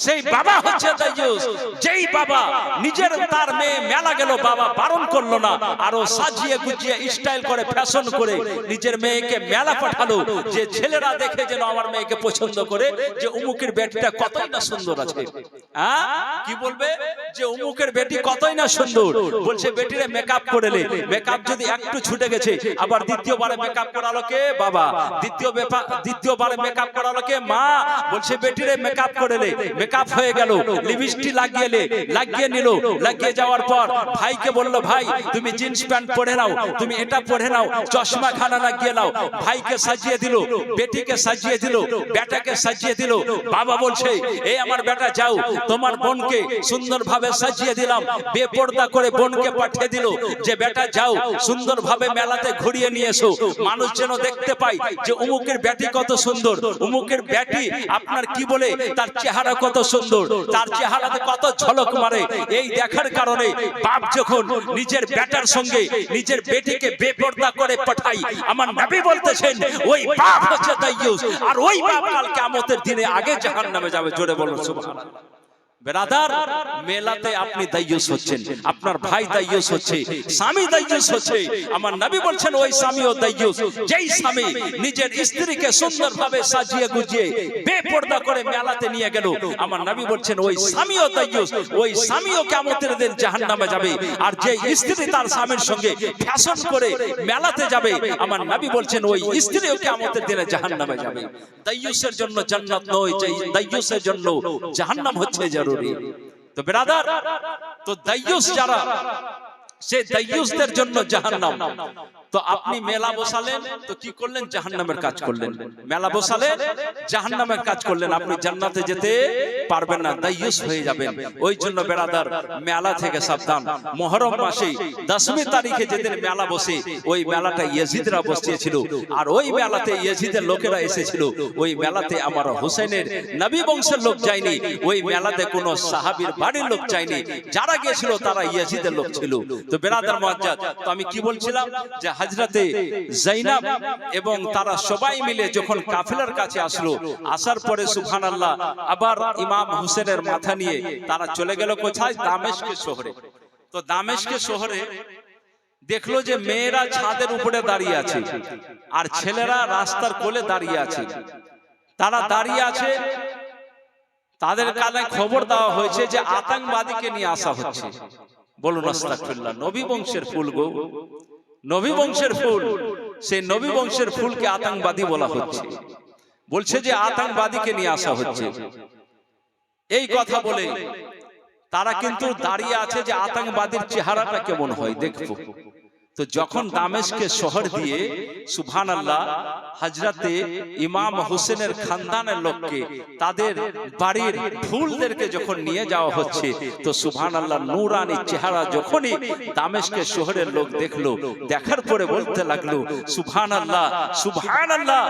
সেই বাবা হচ্ছে দাইয়ুস, যেই বাবা নিজের তার মেয়ে মেলা গেল, বাবা বারণ করলো না, আরো সাজিয়ে গুজিয়ে স্টাইল করে ফ্যাশন করে নিজের মেয়েকে মেলা পাঠালো, যে ছেলেরা দেখে যেন আমার মেয়েকে পছন্দ করে, যে উমুকের বেটিটা কতই না সুন্দর আছে। হ্যাঁ, কি বলবে? যে উমুকের বেটি কতই না সুন্দর। বলছে বেটিরে মেকআপ করেলে, মেকআপ যদি একটু ছুটে গেছে, আবার দ্বিতীয়বারে মেকআপ করালো কে? বাবা। দ্বিতীয়বারে মেকআপ করালো কে? মা। বলছে বেটিরে মেকআপ করেলে, মেকআপ হয়ে গেল, লিপস্টিক লাগিয়ে নিল, লাগিয়ে যাওয়ার পর ভাইকে বলল, ভাই তুমি জিন্স প্যান্ট পরে নাও, তুমি এটা পরে নাও, চশমা খানা লাগিয়ে নাও। ভাইকে সাজিয়ে দিল, বেটিকে সাজিয়ে দিল, বেটাকে সাজিয়ে দিল। বাবা বলছে, এই আমার বেটা যাও, তোমার বোনকে সুন্দরভাবে সাজিয়ে দিলাম, বেপর্দা করে বোনকে পাঠিয়ে দিল, যে বেটা যাও সুন্দরভাবে মেলাতে ঘুরিয়ে নিয়ে এসো, মানুষ যেন দেখতে পায় যে উমুকের বেটি কত সুন্দর, উমুকের বেটি আপনার কি বলে তার চেহারা কত সুন্দর, তার চেহারাতে কত ঝলক মারে। এই দেখার কারণে বাপ যখন নিজের বেটার সঙ্গে নিজের বেটিকে বেপর্দা করে পাঠাই, আমার নবী বলতেছেন ওই বাপ হচ্ছে দাইয়ুস, আর ওই বাপ কাল কিয়ামতের দিনে আগে জাহান্নামে যাবে। জোরে বলুন সুবহানাল্লাহ। বেরাদার, মেলাতে আপনি দাইয়ুস হচ্ছেন, আপনার ভাই দাইয়ুস হচ্ছে, স্বামী দাইয়ুস হচ্ছে। আমার নবী বলছেন ওই স্বামীও দাইয়ুস, যেই স্বামী নিজের স্ত্রীকে সুন্দরভাবে সাজিয়ে গুজিয়ে বেপর্দা করে মেলাতে নিয়ে গেল, আমার নবী বলছেন ওই স্বামীও দাইয়ুস, ওই স্বামীও কিয়ামতের দিন জাহান্নামে যাবে। আর যে স্ত্রী তার স্বামীর সঙ্গে ফ্যাশন করে মেলাতে যাবে, আমার নবী বলছেন ওই স্ত্রীও কিয়ামতের দিনে জাহান্নামে যাবে। দাইয়ুসের জন্য জান্নাত নয়, দাইয়ুসের জন্য জাহান্নাম হচ্ছে জরুরি। তো ব্রাদার, তো দাইয়ুস যারা, সে দাইয়ুসদের জন্য জাহান্নাম। তো আপনি মেলা বসালেন, তো কি করলেন? জাহান্নামের কাজ করলেন। মেলা বসালেন, জাহান্নামের কাজ করলেন, আপনি জান্নাতে যেতে পারবেন না, দাইয়ুস হয়ে যাবেন। ওই জন্য বেরাদার, মেলা থেকে সাবধান। মুহররম মাসে 10वीं তারিখে যেদিন মেলা বসে, ওই মেলাটা ইয়াজিদরা বসিয়েছিল, আর ওই মেলাতে ইয়াজিদের লোকেরা এসেছিল। ওই মেলাতে আমার হুসাইনের নবী বংশের লোক যায়নি, ওই মেলাতে কোনো সাহাবীর বাড়ির লোক যায়নি, যারা গিয়েছিল তারা ইয়াজিদের লোক ছিল। তো বেরাদার মুআজ্জাজ, তো আমি কি বলছিলাম, যে হযরতে যায়েনব এবং তারা সবাই মিলে যখন কাফেলার কাছে আসলো, আসার পরে সুবহানাল্লাহ, আবার ইমাম হুসেনের মাথা নিয়ে তারা চলে গেল কোথায়? দামেস্কের শহরে। তো দামেস্কের শহরে দেখলো যে মেয়েরা ছাদের উপরে দাঁড়িয়ে আছে, আর ছেলেরা রাস্তার কোলে দাঁড়িয়ে আছে। তারা দাঁড়িয়ে আছে, তাদের কানে খবর দেওয়া হয়েছে যে আতঙ্কবাদীকে নিয়ে আসা হচ্ছে। বলুন আস্তাগফিরুল্লাহ। নবী বংশের ফুল গো, নবী বংশের ফুল, সেই নবী বংশের ফুলকে আতঙ্কবাদী বলা হচ্ছে। বলছে যে আতঙ্কবাদীকে নিয়ে আসা হচ্ছে। এই কথা বলে তারা কিন্তু দাঁড়িয়ে আছে যে আতঙ্কবাদীর চেহারাটা কেমন হয় দেখবো। তো যখন দামেস্কের শহর দিয়ে সুবহানাল্লাহ হযরতে ইমাম হোসেনের খানদানের লোককে, তাদের বাড়ির ফুলদেরকে যখন নিয়ে যাওয়া হচ্ছে, তো সুবহানাল্লাহ নূরানি চেহারা যখনই দামেস্কের শহরের লোক দেখলো, দেখার পরে বলতে লাগলো সুবহানাল্লাহ সুবহানাল্লাহ,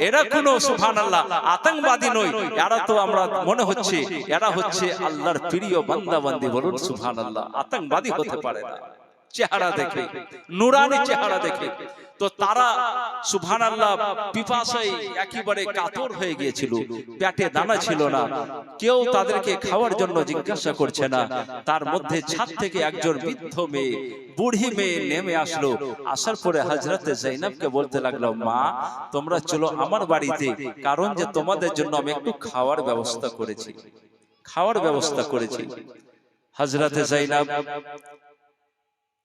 এরা কোনো সুবহানাল্লাহ আতঙ্কবাদী নয়, এরা তো আমরা মনে হচ্ছে এরা হচ্ছে আল্লাহর প্রিয় বান্দা বান্দি। বলুন সুবহানাল্লাহ, আতঙ্কবাদী হতে পারে না। চেহারা দেখে, নুরানি চেহারা দেখে। তো তারা সুবহানাল্লাহ পিপাসায় একেবারে কাতর হয়ে গিয়েছিল, পেটে দানা ছিল না, কেউ তাদেরকে খাওয়ার জন্য জিজ্ঞাসা করছে না। তার মধ্যে ছাদ থেকে একজন বৃদ্ধ মেয়ে, বুড়ি মেয়ে নেমে আসলো। আসার পরে হযরতে যায়েনবকে বলতে লাগলো, মা তোমরা চলো আমার বাড়িতে, কারণ যে তোমাদের জন্য আমি একটু খাওয়ার ব্যবস্থা করেছি, খাওয়ার ব্যবস্থা করেছি। হযরতে যায়েনব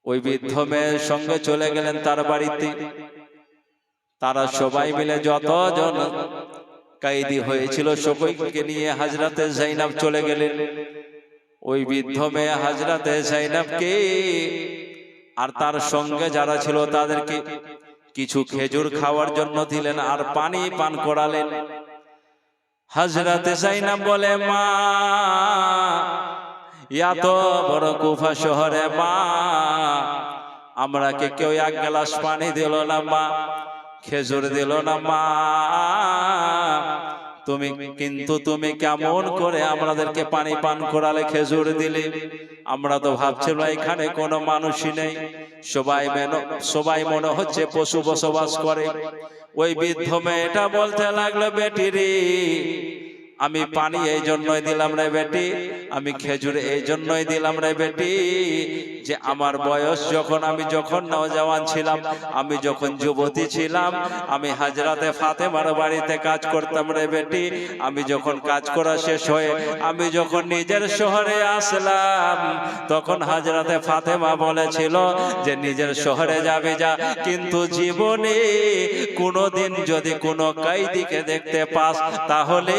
ওই বৃদ্ধ মেয়ের সঙ্গে চলে গেলেন তার বাড়িতে। তারা সবাই মিলে যতজন কয়েদি হয়েছিল সবাইকে নিয়ে হযরতে যায়েনব চলে গেলেন। ওই বৃদ্ধ মেয়ে হযরতে যায়েনবকে আর তার সঙ্গে যারা ছিল তাদেরকে কিছু খেজুর খাওয়ার জন্য দিলেন আর পানি পান করালেন। হযরতে যায়েনব বলে, মা এত বড় কুফা শহরে মা আমরাকে কেউ এক গ্লাস পানি দিল না মা, খেজুর দিল না মা, তুমি কেমন করে আমাদেরকে পানি পান করালে, খেজুর দিলে? আমরা তো ভাবছিলাম এখানে কোনো মানুষই নেই, সবাই মনে হচ্ছে পশু বসবাস করে। ওই বৃদ্ধ মেয়েটা বলতে লাগলো, বেটি রে আমি পানি এই জন্যই দিলাম রে বেটি, আমি খেজুর এই জন্যই দিলাম রে বেটি, যে আমার বয়স আমি যখন নওজওয়ান ছিলাম, আমি যখন যুবতী ছিলাম, আমি হযরতে ফাতেমার বাড়িতে কাজ করতাম রে বেটি। আমি যখন কাজ করা শেষ হয়ে আমি যখন নিজের শহরে আসলাম, তখন হযরতে ফাতেমা বলেছিল যে নিজের শহরে যাবে যা, কিন্তু জীবনে কোনোদিন যদি কোনো কয়েদিকে দেখতে পাস তাহলে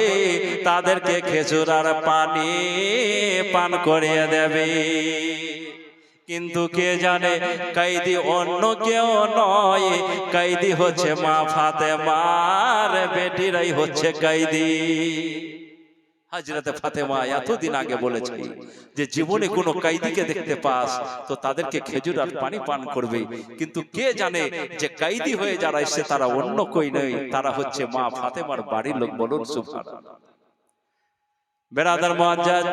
তাদেরকে খেজুর আর পানি পান করিয়ে দেবে। কিন্তু কে জানে কয়েদি অন্য কেউ নয়, কয়েদি হচ্ছে মা ফাতেমার বেটিরাই হচ্ছে কয়েদি। হযরতে ফাতেমা এতদিন আগে বলেছে যে জীবনে কোনো কয়েদিকে দেখতে পাস তো তাদেরকে খেজুর আর পানি পান করবে, কিন্তু কে জানে যে কয়েদি হয়ে যারা এসে তারা অন্য কই নয়, তারা হচ্ছে মা ফাতেমার বাড়ির লোক। বলুন সুবহানাল্লাহ। বেরাদার মুআজ্জাজ,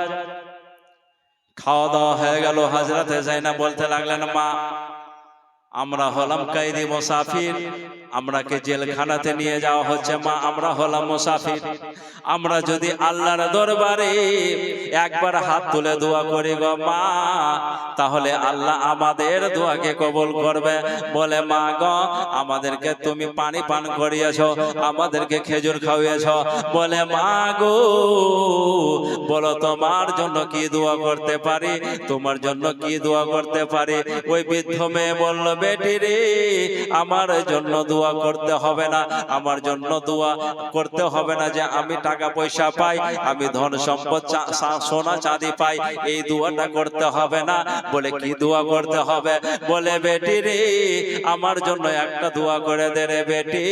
খাওয়া দাওয়া হয়ে গেল। হযরতে যায়েনব বলতে লাগলেন, মা আমরা হলাম কয়েদি মুসাফির, আমরাকে জেলখানাতে নিয়ে যাওয়া হচ্ছে মা, আমরা হলাম মুসাফির। আমরা যদি আল্লাহর দরবারে একবার হাত তুলে দোয়া করি গো মা, তাহলে আল্লাহ আমাদের দোয়াকে কবুল করবে। বলে, মা গো আমাদেরকে তুমি পানি পান করিয়েছো, আমাদেরকে খেজুর খাওয়িয়েছো। বলে, মা গো বলো তোমার জন্য কি দোয়া করতে পারি, তোমার জন্য কি দোয়া করতে পারি? ওই বৃদ্ধ মেয়ে বলল, বেটি রে আমার জন্য দোয়া করতে হবে না, আমার জন্য দোয়া করতে হবে না যে আমি টাকা পয়সা পাই, আমি ধন সম্পদ সোনা চাঁদি পাই, এই দোয়াটা করতে হবে না। বলে, কি দোয়া করতে হবে? বলে, বেটি রে আমার জন্য একটা দোয়া করে দে রে বেটি,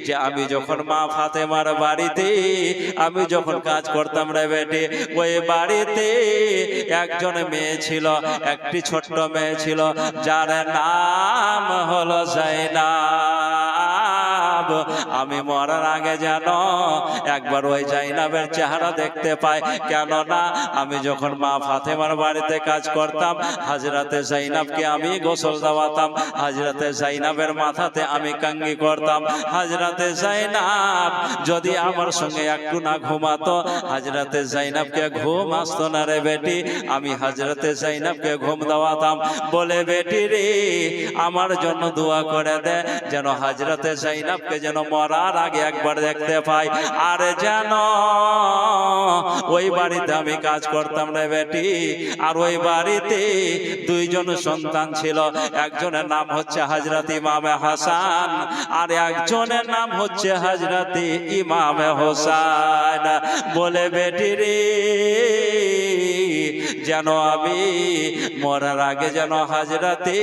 যে আমি যখন মা ফাতেমার বাড়িতে আমি যখন কাজ করতাম রে বেটি, ওই বাড়িতে একজন মেয়ে ছিল, একটি ছোট্ট মেয়ে ছিল, যার নাম হলো যায়েনব। আমি মরার আগে যেন একবার ওই যায়েনবের চেহারা দেখতে পাই, কেননা আমি যখন মা ফাতেমার বাড়িতে কাজ করতাম হযরতে যায়েনবকে আমি গোসল দেওয়াতাম, হযরতে যায়েনবের মাথাতে আমি কঙ্গি করতাম। হযরতে যায়েনব যদি আমার সঙ্গে একটু না ঘুমাতো, হযরতে যায়েনবকে ঘুম আসতো না রে বেটি, আমি হযরতে যায়েনবকে ঘুম দেওয়াতাম। বলে, বেটি রে আমার জন্য দোয়া করে দে যেন হযরতে যায়েনবকে যেন মরার আগে একবার দেখতে পাই, আর যেন ওই বাড়িতে আমি কাজ করতাম রে বেটি। আর ওই বাড়িতে দুইজন সন্তান ছিল, একজনের নাম হচ্ছে হযরত ইমামে হাসান আর একজনের নাম হচ্ছে হযরত ইমামে হোসেন। বলে, বেটি রে যেন আমি মরার আগে যেন হযরতে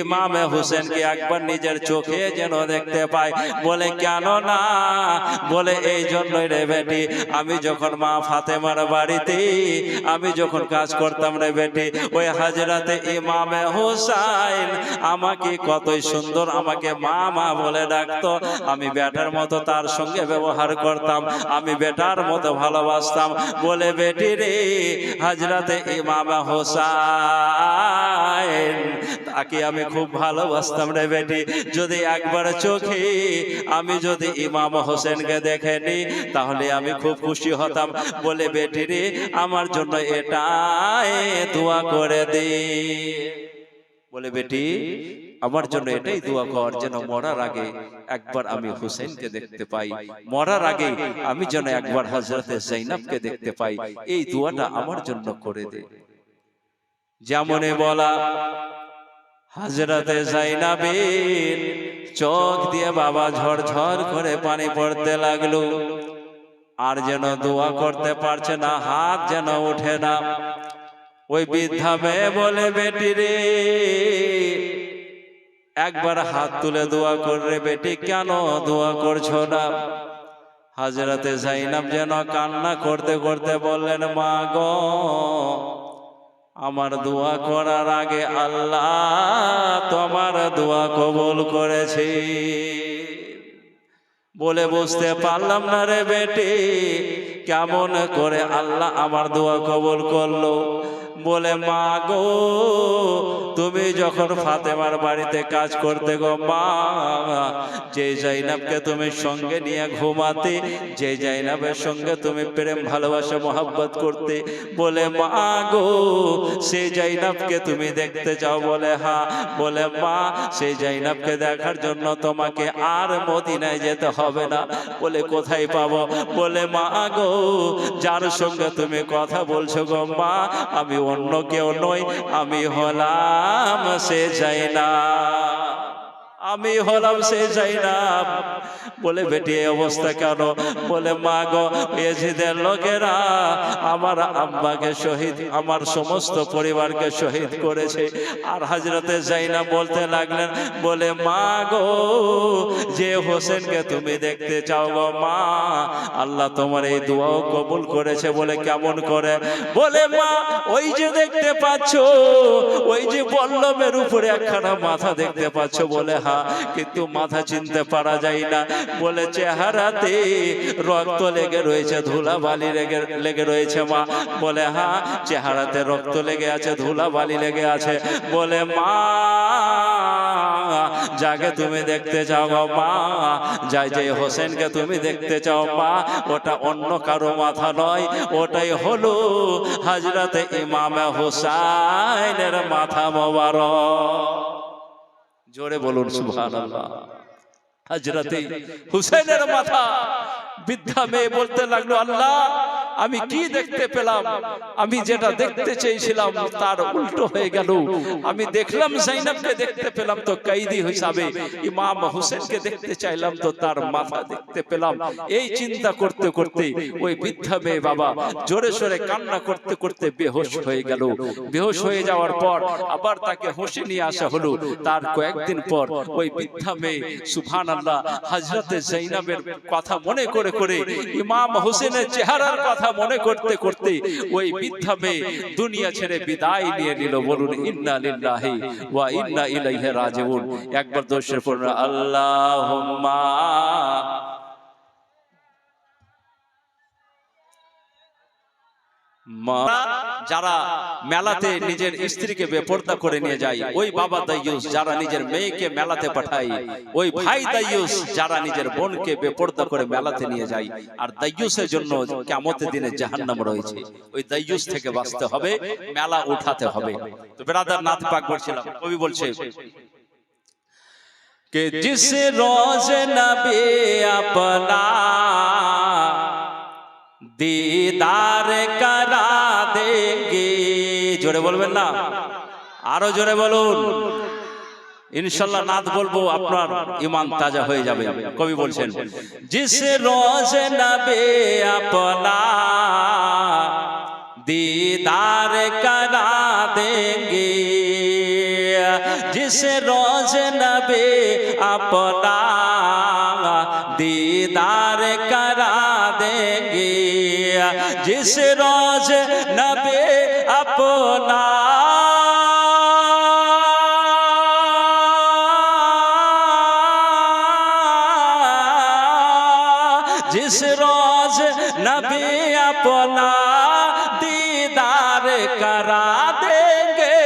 ইমামে হোসেনকে একবার নিজের চোখে যেন দেখতে পাই। বলে, কেন না? বলে, এই জন্যই রে বেটি, আমি যখন মা ফাতেমার বাড়িতে আমি যখন কাজ করতাম রে বেটি, ওই হযরতে ইমামে হোসেন আমাকে কতই সুন্দর আমাকে মা মা বলে ডাকতো, আমি বেটার মতো তার সঙ্গে ব্যবহার করতাম, আমি বেটার মতো ভালোবাসতাম। বলে, বেটি রে হযরতে ইমাম হোসেন, তাকে আমি খুব ভালোবাসতাম রে বেটি। যদি একবার চোখে আমি যদি ইমাম হোসেনকে দেখেনি তাহলে আমি খুব খুশি হতাম। বলে বেটি রে আমার জন্য এটাই দোয়া করে দে। বলে বেটি আমার জন্য এটাই দোয়া কর যেন মরার আগে একবার আমি হুসেনকে দেখতে পাই, মরার আগে আমি যেন একবার হযরতে যায়েনবকে দেখতে পাই, এই দোয়াটা আমার জন্য করে দে। যেমনে বলা হযরতে যায়েনবের চোখ দিয়ে বাবা ঝরঝর করে পানি পড়তে লাগলো, আর যেন দোয়া করতে পারছে না, হাত যেন ওঠে না। ওই বৃদ্ধা মেয়ে বলে বেটি রে একবার হাত তুলে দোয়া কর রে বেটি, কেন দোয়া করছো না? হযরতে যায়েনব যেন কান্না করতে করতে বললেন, মা গো আমার দোয়া করার আগে আল্লাহ তোমার দোয়া কবুল করেছে। বলে বুঝতে পারলাম না রে বেটি কেমন করে আল্লাহ আমার দোয়া কবুল করলো। বলে মা গো তুমি যখন ফাতেমার বাড়িতে কাজ করতে গো মা, যে যায়েনবকে তুমি সঙ্গে নিয়ে ঘুমাতে, যে যায়েনবের সঙ্গে তুমি প্রেম ভালোবাসা মহব্বত করতে, বলে মা গো সেই যায়েনবকে তুমি দেখতে চাও? বলে হ্যাঁ। বলে মা সেই যায়েনবকে দেখার জন্য তোমাকে আর মদিনায় যেতে হবে না। বলে কোথায় পাবো? বলে মা গো যার সঙ্গে তুমি কথা বলছো গো মা আমি অন্য কেউ নই, আমি হলাম সে যায়েনব, আমি হলাম সে যায়েনব। বলে বেটি এই অবস্থা কেন? বলে মা গো ইয়াজিদের লোকেরা আমার আব্বাকে শহীদ, আমার সমস্ত পরিবারকে শহীদ করেছে। আর হযরতে যায়েনব বলতে লাগলেন, বলে মা গো যে হোসেনকে তুমি দেখতে চাও গো মা আল্লাহ তোমার এই দোয়াও কবুল করেছে। বলে কেমন করে? বলে মা ওই যে দেখতে পাচ্ছ, ওই যে পল্লবের উপরে একখানা মাথা দেখতে পাচ্ছ? বলে হ্যাঁ, কিন্তু মাথা চিনতে পারা যায় না। বলে চেহারাতে রক্ত লেগে রয়েছে, ধুলাবালি লেগে রয়েছে মা। বলে হ্যাঁ চেহারাতে রক্ত লেগে আছে, ধুলাবালি লেগে আছে। বলে মা যাকে তুমি দেখতে চাও গো মা, যাই যে হোসেনকে তুমি দেখতে চাও মা, ওটা অন্য কারো মাথা নয়, ওটাই হলো হযরতে ইমাম হোসেনের মাথা মোবারক। জোরে বলুন সুবহানাল্লাহ। হযরতে হুসাইনের মাথা। বৃদ্ধা মেয়ে বলতে লাগলো, আল্লাহ আমি কি দেখতে পেলাম? আমি যেটা দেখতে চেয়েছিলাম তার উল্টো হয়ে গেল। আমি দেখলাম যায়েনবকে দেখতে পেলাম তো কয়েদি হিসাবে, ইমাম হোসেনকে দেখতে চাইলাম তো তার মাথা দেখতে পেলাম। এই চিন্তা করতে করতে ওই বৃদ্ধা মেয়ে বাবা জোরে সোরে কান্না করতে করতে বেহুশ হয়ে গেল। বেহুশ হয়ে যাওয়ার পর আবার তাকে হোশে নিয়ে আসা হলো। তার কয়েকদিন পর ওই বৃদ্ধা মেয়ে সুবহানাল্লাহ হযরতে যায়েনবের কথা মনে করে করে ইমাম হোসেনের চেহারার কথা মনে করতে করতে ওই বৃদ্ধা মেয়ে দুনিয়া ছেড়ে বিদায় নিয়ে নিল। বলুন ইন্না লিল্লাহি ওয়া ইন্না ইলাইহি রাজিউন। একবার দোষের পড়ুন আল্লাহুম্মা। যারা মেলাতে নিজের স্ত্রীকে বেপরদা করে নিয়ে যায়, ওই বাবা দাইয়ুস যারা নিজের মেয়েকে মেলাতে পাঠায়, ওই ভাই দাইয়ুস যারা নিজের বোনকে বেপরদা করে মেলাতে নিয়ে যায়, আর দাইয়ুসের জন্য কিয়ামতের দিনে জাহান্নাম রয়েছে। ওই দাইয়ুস থেকে বাঁচতে হবে, মেলা উঠাতে হবে। তো ব্রাদার নাথ পাক বলছিলাম, কবি বলছে कि जिस रोज नबी अपना दीदार करा देंगे। जोरे बोलবেন না, আরো জোরে বলুন। ইনশাআল্লাহ নাত বলবো আপনার ঈমান তাজা হয়ে যাবে। কবি বলছেন, जिस रोज नबी अपना दीदार करा देंगे, जिस रोज नबी अपना दीदार करा देंगे, जिस रोज नबी अपना जिस रोज नबी अपना दीदार करा देंगे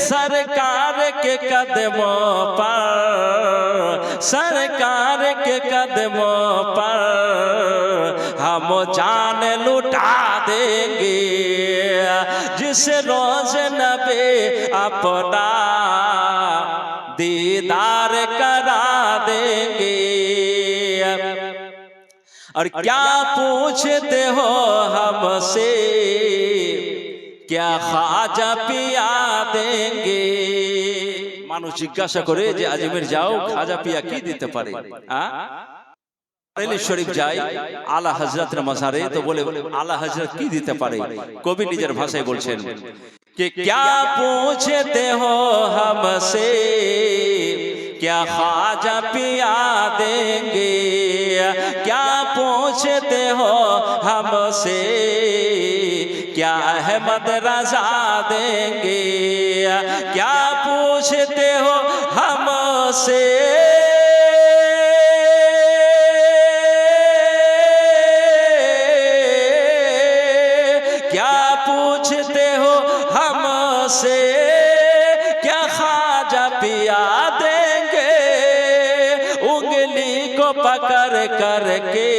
सरकार के कदमों पर, सरकार के कदमों पर हम जान लुटा देंगे जिस रोज नबी अपना दीदार करा देंगे। और क्या पूछते हो हमसे क्या ख्वाजा पिया देंगे। মানুষ জিজ্ঞাসা করে যে আজমির যাও খাজা পিয়া কি দিতে পারে। বরেলি শরীফ যাই আলা হযরতের মাজারে, তো বলে আলা হযরত কি দিতে পারে। কবি নিজের ভাষায় বলছেন कि क्या पूछते हो हमसे क्या ख्वाजा पिया देंगे, क्या पूछते हो हमसे क्या अहमद रजा देंगे, क्या पूछते हो हमसे क्या पूछते हो हमसे क्या ख्वाजा पिया देंगे। उंगली को पकड़ करके,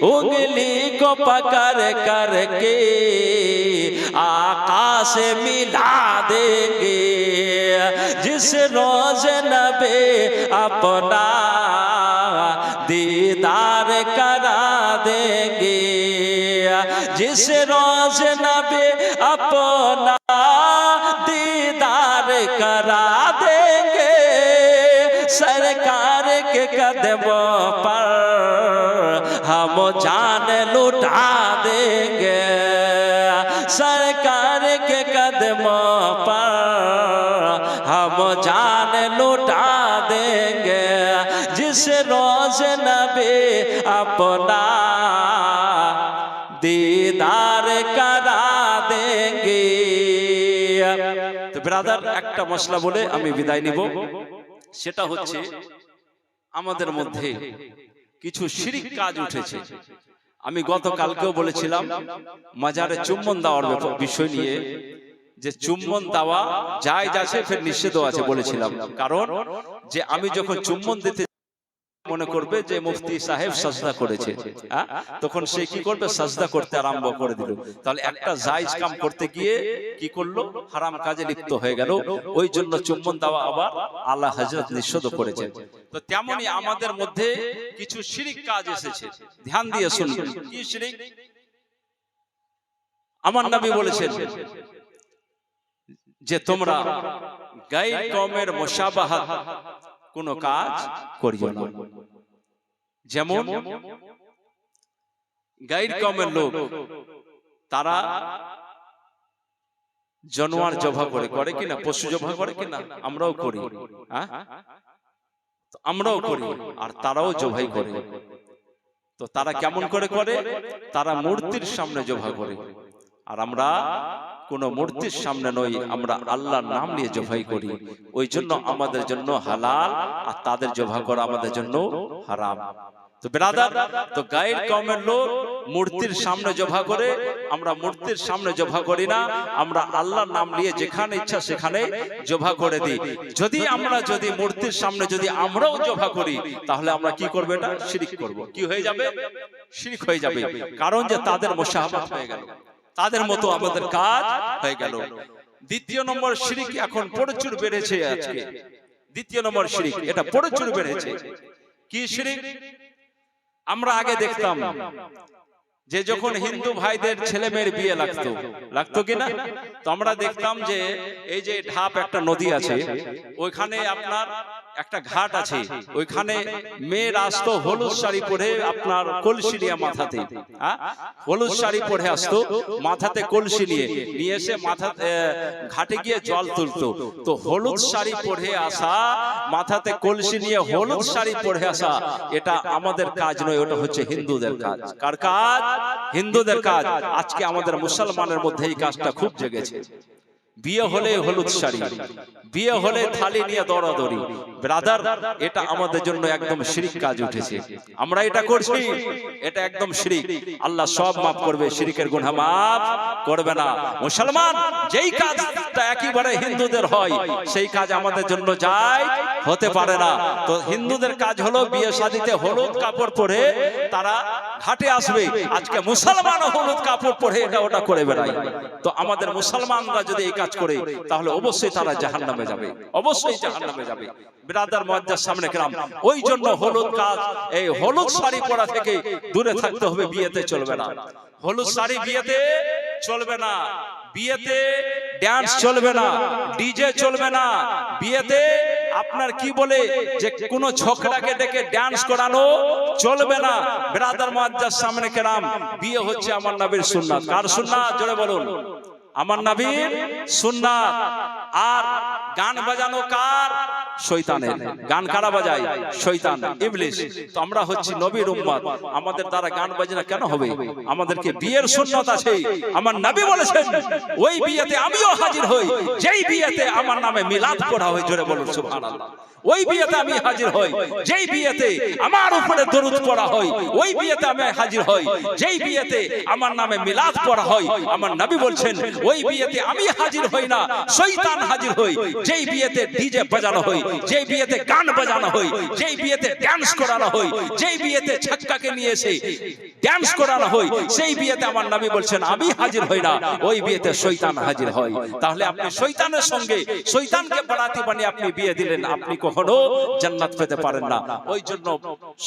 उंगली को पकड़ करके आका से मिला देंगे जिस रोज नबी अपना दीदार करा देंगे, जिस रोज नबी अपना दीदार करा देंगे सरकार के कदमों पर हम जान लुटा देंगे, सरकार के कदमों पर हम जान लुटा देंगे जिस रोज नबी अपना दीदार करा देंगे। तो ब्रादार একটা মশলা বলে আমি বিদায় নিব, সেটা হচ্ছে আমাদের মধ্যে কিছু শিরক কাজ উঠেছে। আমি গতকালকেও বলেছিলাম মাজারে চুম্বন দেওয়ার বিষয় নিয়ে, যে চুম্বন দেওয়া জায়েজ আছে ফের নিষেধও আছে বলেছিলাম। কারণ যে আমি যখন চুম্বন দিতে মনে করবে যে মুফতি সাহেব সাজদা করেছে, তখন সে কি করবে সাজদা করতে আরম্ভ করে দিল, তাহলে একটা জায়েজ কাম করতে গিয়ে কি করলো হারাম কাজে লিপ্ত হয়ে গেল। ওই জন্য চুম্বন দেওয়া আবার আল্লাহ হযরত নিষেধ করেছেন। তো তেমনি আমাদের মধ্যে কিছু শিরক কাজ এসেছে, ধ্যান দিয়ে শুনুন কি শিরক। আমার নবী বলেছেন যে তোমরা গায়র কওমের মুশাবাহাত কোন কাজ করিও না। যেমন গায়র কওমের লোক তারা জানোয়ার জবাই করে কিনা, পশু জবাই করে কিনা, আমরাও করি, আমরাও করি আর তারাও জবাই করে। তো তারা কেমন করে করে, তারা মূর্তির সামনে জবাই করে, আর আমরা কোন মূর্তির সামনে নই, আমরা আল্লাহর নাম নিয়ে জবাই করি। ওই জন্য আমাদের জন্য হালাল আর তাদের জবাই করা আমাদের জন্য হারাম। তো ব্রাদার, তো গায়র কওমের লোক মূর্তির সামনে জবাই করে, আমরা মূর্তির সামনে জবাই করি না, আমরা আল্লাহর নাম নিয়ে যেখানে ইচ্ছা সেখানে জবাই করে দিই। যদি মূর্তির সামনে যদি আমরাও জবাই করি তাহলে আমরা কি করব, এটা শিরক করব। কি হয়ে যাবে, শিরক হয়ে যাবে। কারণ যে তাদের মুশাহাবাত হয়ে গেল, তাদের মতো আমাদের কাজ হয়ে গেল। দ্বিতীয় নম্বর শিরক এখন প্রচুর বেড়েছে আজকে। দ্বিতীয় নম্বর শিরক এটা প্রচুর বেড়েছে। কি শিরক? আমরা আগে দেখতাম যে যখন হিন্দু ভাইদের ছেলে মেয়ের বিয়ে লাগতো কিনা, তো আমরা দেখতাম যে এই যে ঢাপ একটা নদী আছে, ওইখানে আপনার একটা ঘাট আছে, ওইখানে মেয়ের আসতো হলুদ শাড়ি পরে, আপনার কলসি নিয়ে মাথাতে, হলুদ শাড়ি পরে আসতো, মাথাতে কলসি নিয়ে এসে মাথাতে ঘাটে গিয়ে জল তুলতো। তো হলুদ শাড়ি পরে আসা, মাথাতে কলসি নিয়ে হলুদ শাড়ি পরে আসা, এটা আমাদের কাজ নয়, ওটা হচ্ছে হিন্দুদের কাজ। কার কাজ? হিন্দুদের কাজ। আজকে আমাদের মুসলমানের মধ্যে এই কাজটা খুব জেগেছে। বিয়ে হলে হলুদ শাড়ি, বিয়ে হলে থালি নিয়ে দৌড়াদৌড়ি। ব্রাদার, এটা আমাদের জন্য একদম শিরিক কাজ উঠেছে। আমরা এটা করছি, এটা একদম শিরিক। আল্লাহ সব মাফ করবে, শিরিকের গুনাহ মাফ করবে না। মুসলমান, যেই কাজটা একেবারে হিন্দুদের হয় সেই কাজ আমাদের জন্য যায় হতে পারে না। তো হিন্দুদের কাজ হলো বিয়ে শাদীতে হলুদ কাপড় পরে তারা ঘাটে আসবে। আজকে মুসলমানও হলুদ কাপড় পরে এটা ওটা করে বেড়ায়। তো আমাদের মুসলমানরা যদি এই কাজ করে তাহলে অবশ্যই তারা জাহান্নামে যাবে, অবশ্যই জাহান্নামে যাবে। বিরাদার মুআজ্জাজ সামনে কেরাম, ওই জন্য হলুদ কাজ, এই হলুদ শাড়ি পরা থেকে দূরে থাকতে হবে। বিয়েতে চলবে না হলুদ শাড়ি, বিয়েতে চলবে না, বিয়েতে ডান্স চলবে না, ডিজে চলবে না, বিয়েতে আপনার কি বলে যে কোনো ছোকরাকে ডেকে ডান্স করানো চলবে না। বিরাদার মুআজ্জাজ সামনে কেরাম, বিয়ে হচ্ছে আমার নবীর সুন্নাত। কার সুন্নাত? জোরে বলুন। আমার নবীর সুন্নাত। আর গান বাজানো কার? শয়তানের। গান কারা বাজায়? শয়তান, ইবলিস। তো আমরা হচ্ছি নবীর উম্মত, আমাদের দ্বারা গান বাজনা কেন হবে? আমাদেরকে বিয়ের সুন্নাত আছে। আমার নবী বলেছেন ওই বিয়েতে আমিও হাজির হই যেই বিয়েতে আমার নামে মিলাদ পড়া হয়। জোরে বলুন সুবহানাল্লাহ। ওই বিয়েতে আমি হাজির হই যেই বিয়েতে আমার উপরে দরুদ পড়া হয়। ওই বিয়েতে আমি হাজির হই যেই বিয়েতে আমার নামে মিলাদ পড়া হয়। আমার নবী বলছেন ওই বিয়েতে আমি হাজির হই না, শয়তান হাজির হই। যেই বিয়েতে ডিজে বাজানো হয়, যেই বিয়েতে গান বাজানো হয়, যেই বিয়েতে ডান্স করানো হয়, যেই বিয়েতে ছাক্কাকে নিয়ে এসে ডান্স করানো হয়, সেই বিয়েতে আমার নবী বলছেন আমি হাজির হই না, ওই বিয়েতে শয়তান হাজির হয়। তাহলে আপনি শয়তানের সঙ্গে শয়তানকে বারাতি বানিয়ে আপনি বিয়ে দিলেন, আপনি কখনো জান্নাত পেতে পারেন না। ওই জন্য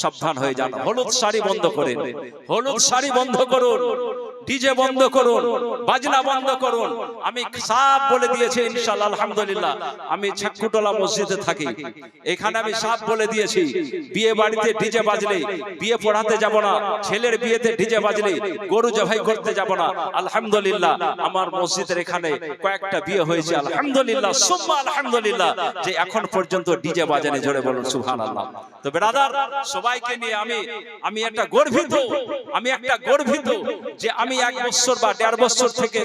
সাবধান হয়ে যান। হলুদ শাড়ি বন্ধ করেন, হলুদ শাড়ি বন্ধ করুন, ডিজে বন্ধ করুন, বাজনা বন্ধ করুন। আমি সাফ বলে দিয়েছি ইনশাআল্লাহ, আলহামদুলিল্লাহ। আমি ছাক্কুটোলা মসজিদে থাকি, এখানে আমি সাফ বলে দিয়েছি বিয়ে বাড়িতে ডিজে বাজলে বিয়ে পড়াতে যাব না, ছেলের বিয়েতে ডিজে বাজলে গরু জবাই করতে যাব না। আলহামদুলিল্লাহ, আমার মসজিদের এখানে কয়েকটা বিয়ে হয়েছে, আলহামদুলিল্লাহ সুম্মা আলহামদুলিল্লাহ, যে এখন পর্যন্ত ডিজে বাজানে। জোরে বলুন সুবহানাল্লাহ। তো ব্রাদার, সবাইকে নিয়ে আমি একটা গর্বিত, আমি একটা গর্বিত যে আমি 1 বছর বা 1.5 বছর থেকে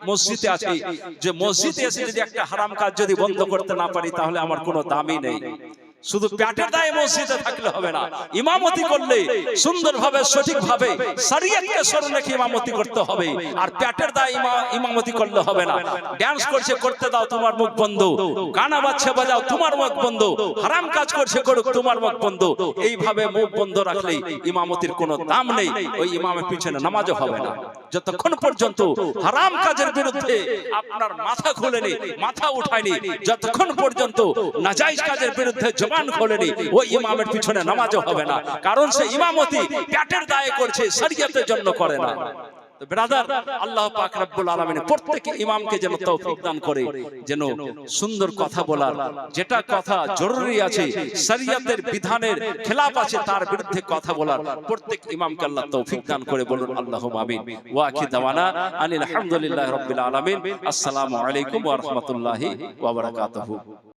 মসজিদে আছি। যে মসজিদে এসে যদি একটা হারাম কাজ যদি বন্ধ করতে না পারি তাহলে আমার কোনো দামই নেই। শুধু পেটের দায়ে মসজিদে থাকলে হবে না, ইমামতি করলে সুন্দরভাবে সঠিকভাবে শরীয়তকে স্মরণ রেখে ইমামতি করতে হবে। আর পেটের দায়ে ইমামতি করলে হবে না। ডান্স করছে করতে দাও, তোমার মুখ বন্ধ। গানা বাজছে বাজাও, তোমার মুখ বন্ধ। হারাম কাজ করছে করুক, তোমার মুখ বন্ধ। এইভাবে মুখ বন্ধ রাখলে ইমামতির কোনো দাম নেই, ওই ইমামের পিছনে নামাজও হবে না। যতক্ষণ পর্যন্ত হারাম কাজের বিরুদ্ধে আপনার মাথা খোলেনি, মাথা উঠায়নি, যতক্ষণ পর্যন্ত নাজায়েজ কাজের বিরুদ্ধে জবান খোলেনি, ওই ইমামের পিছনে নামাজও হবে না। কারণ সে ইমামতি পেটের দায়ে করছে, শরীয়তের জন্য করে না। ব্রাদার, আল্লাহ পাক রব্বুল আলামিন প্রত্যেক ইমামকে যেন তৌফিক দান করে, যেন সুন্দর কথা বলার, যেটা কথা জরুরি আছে, শরীয়তের বিধানের খেলাফ আছে, তার বিরুদ্ধে কথা বলার প্রত্যেক ইমামকে আল্লাহ তৌফিক দান করে। বলুন আল্লাহুম্মা আমিন। ওয়া আখিরু দাওয়ানা আনিল হামদুলিল্লাহি রাব্বিল আলামিন। আসসালামু আলাইকুম ওয়া রাহমাতুল্লাহি ওয়া বারাকাতুহু।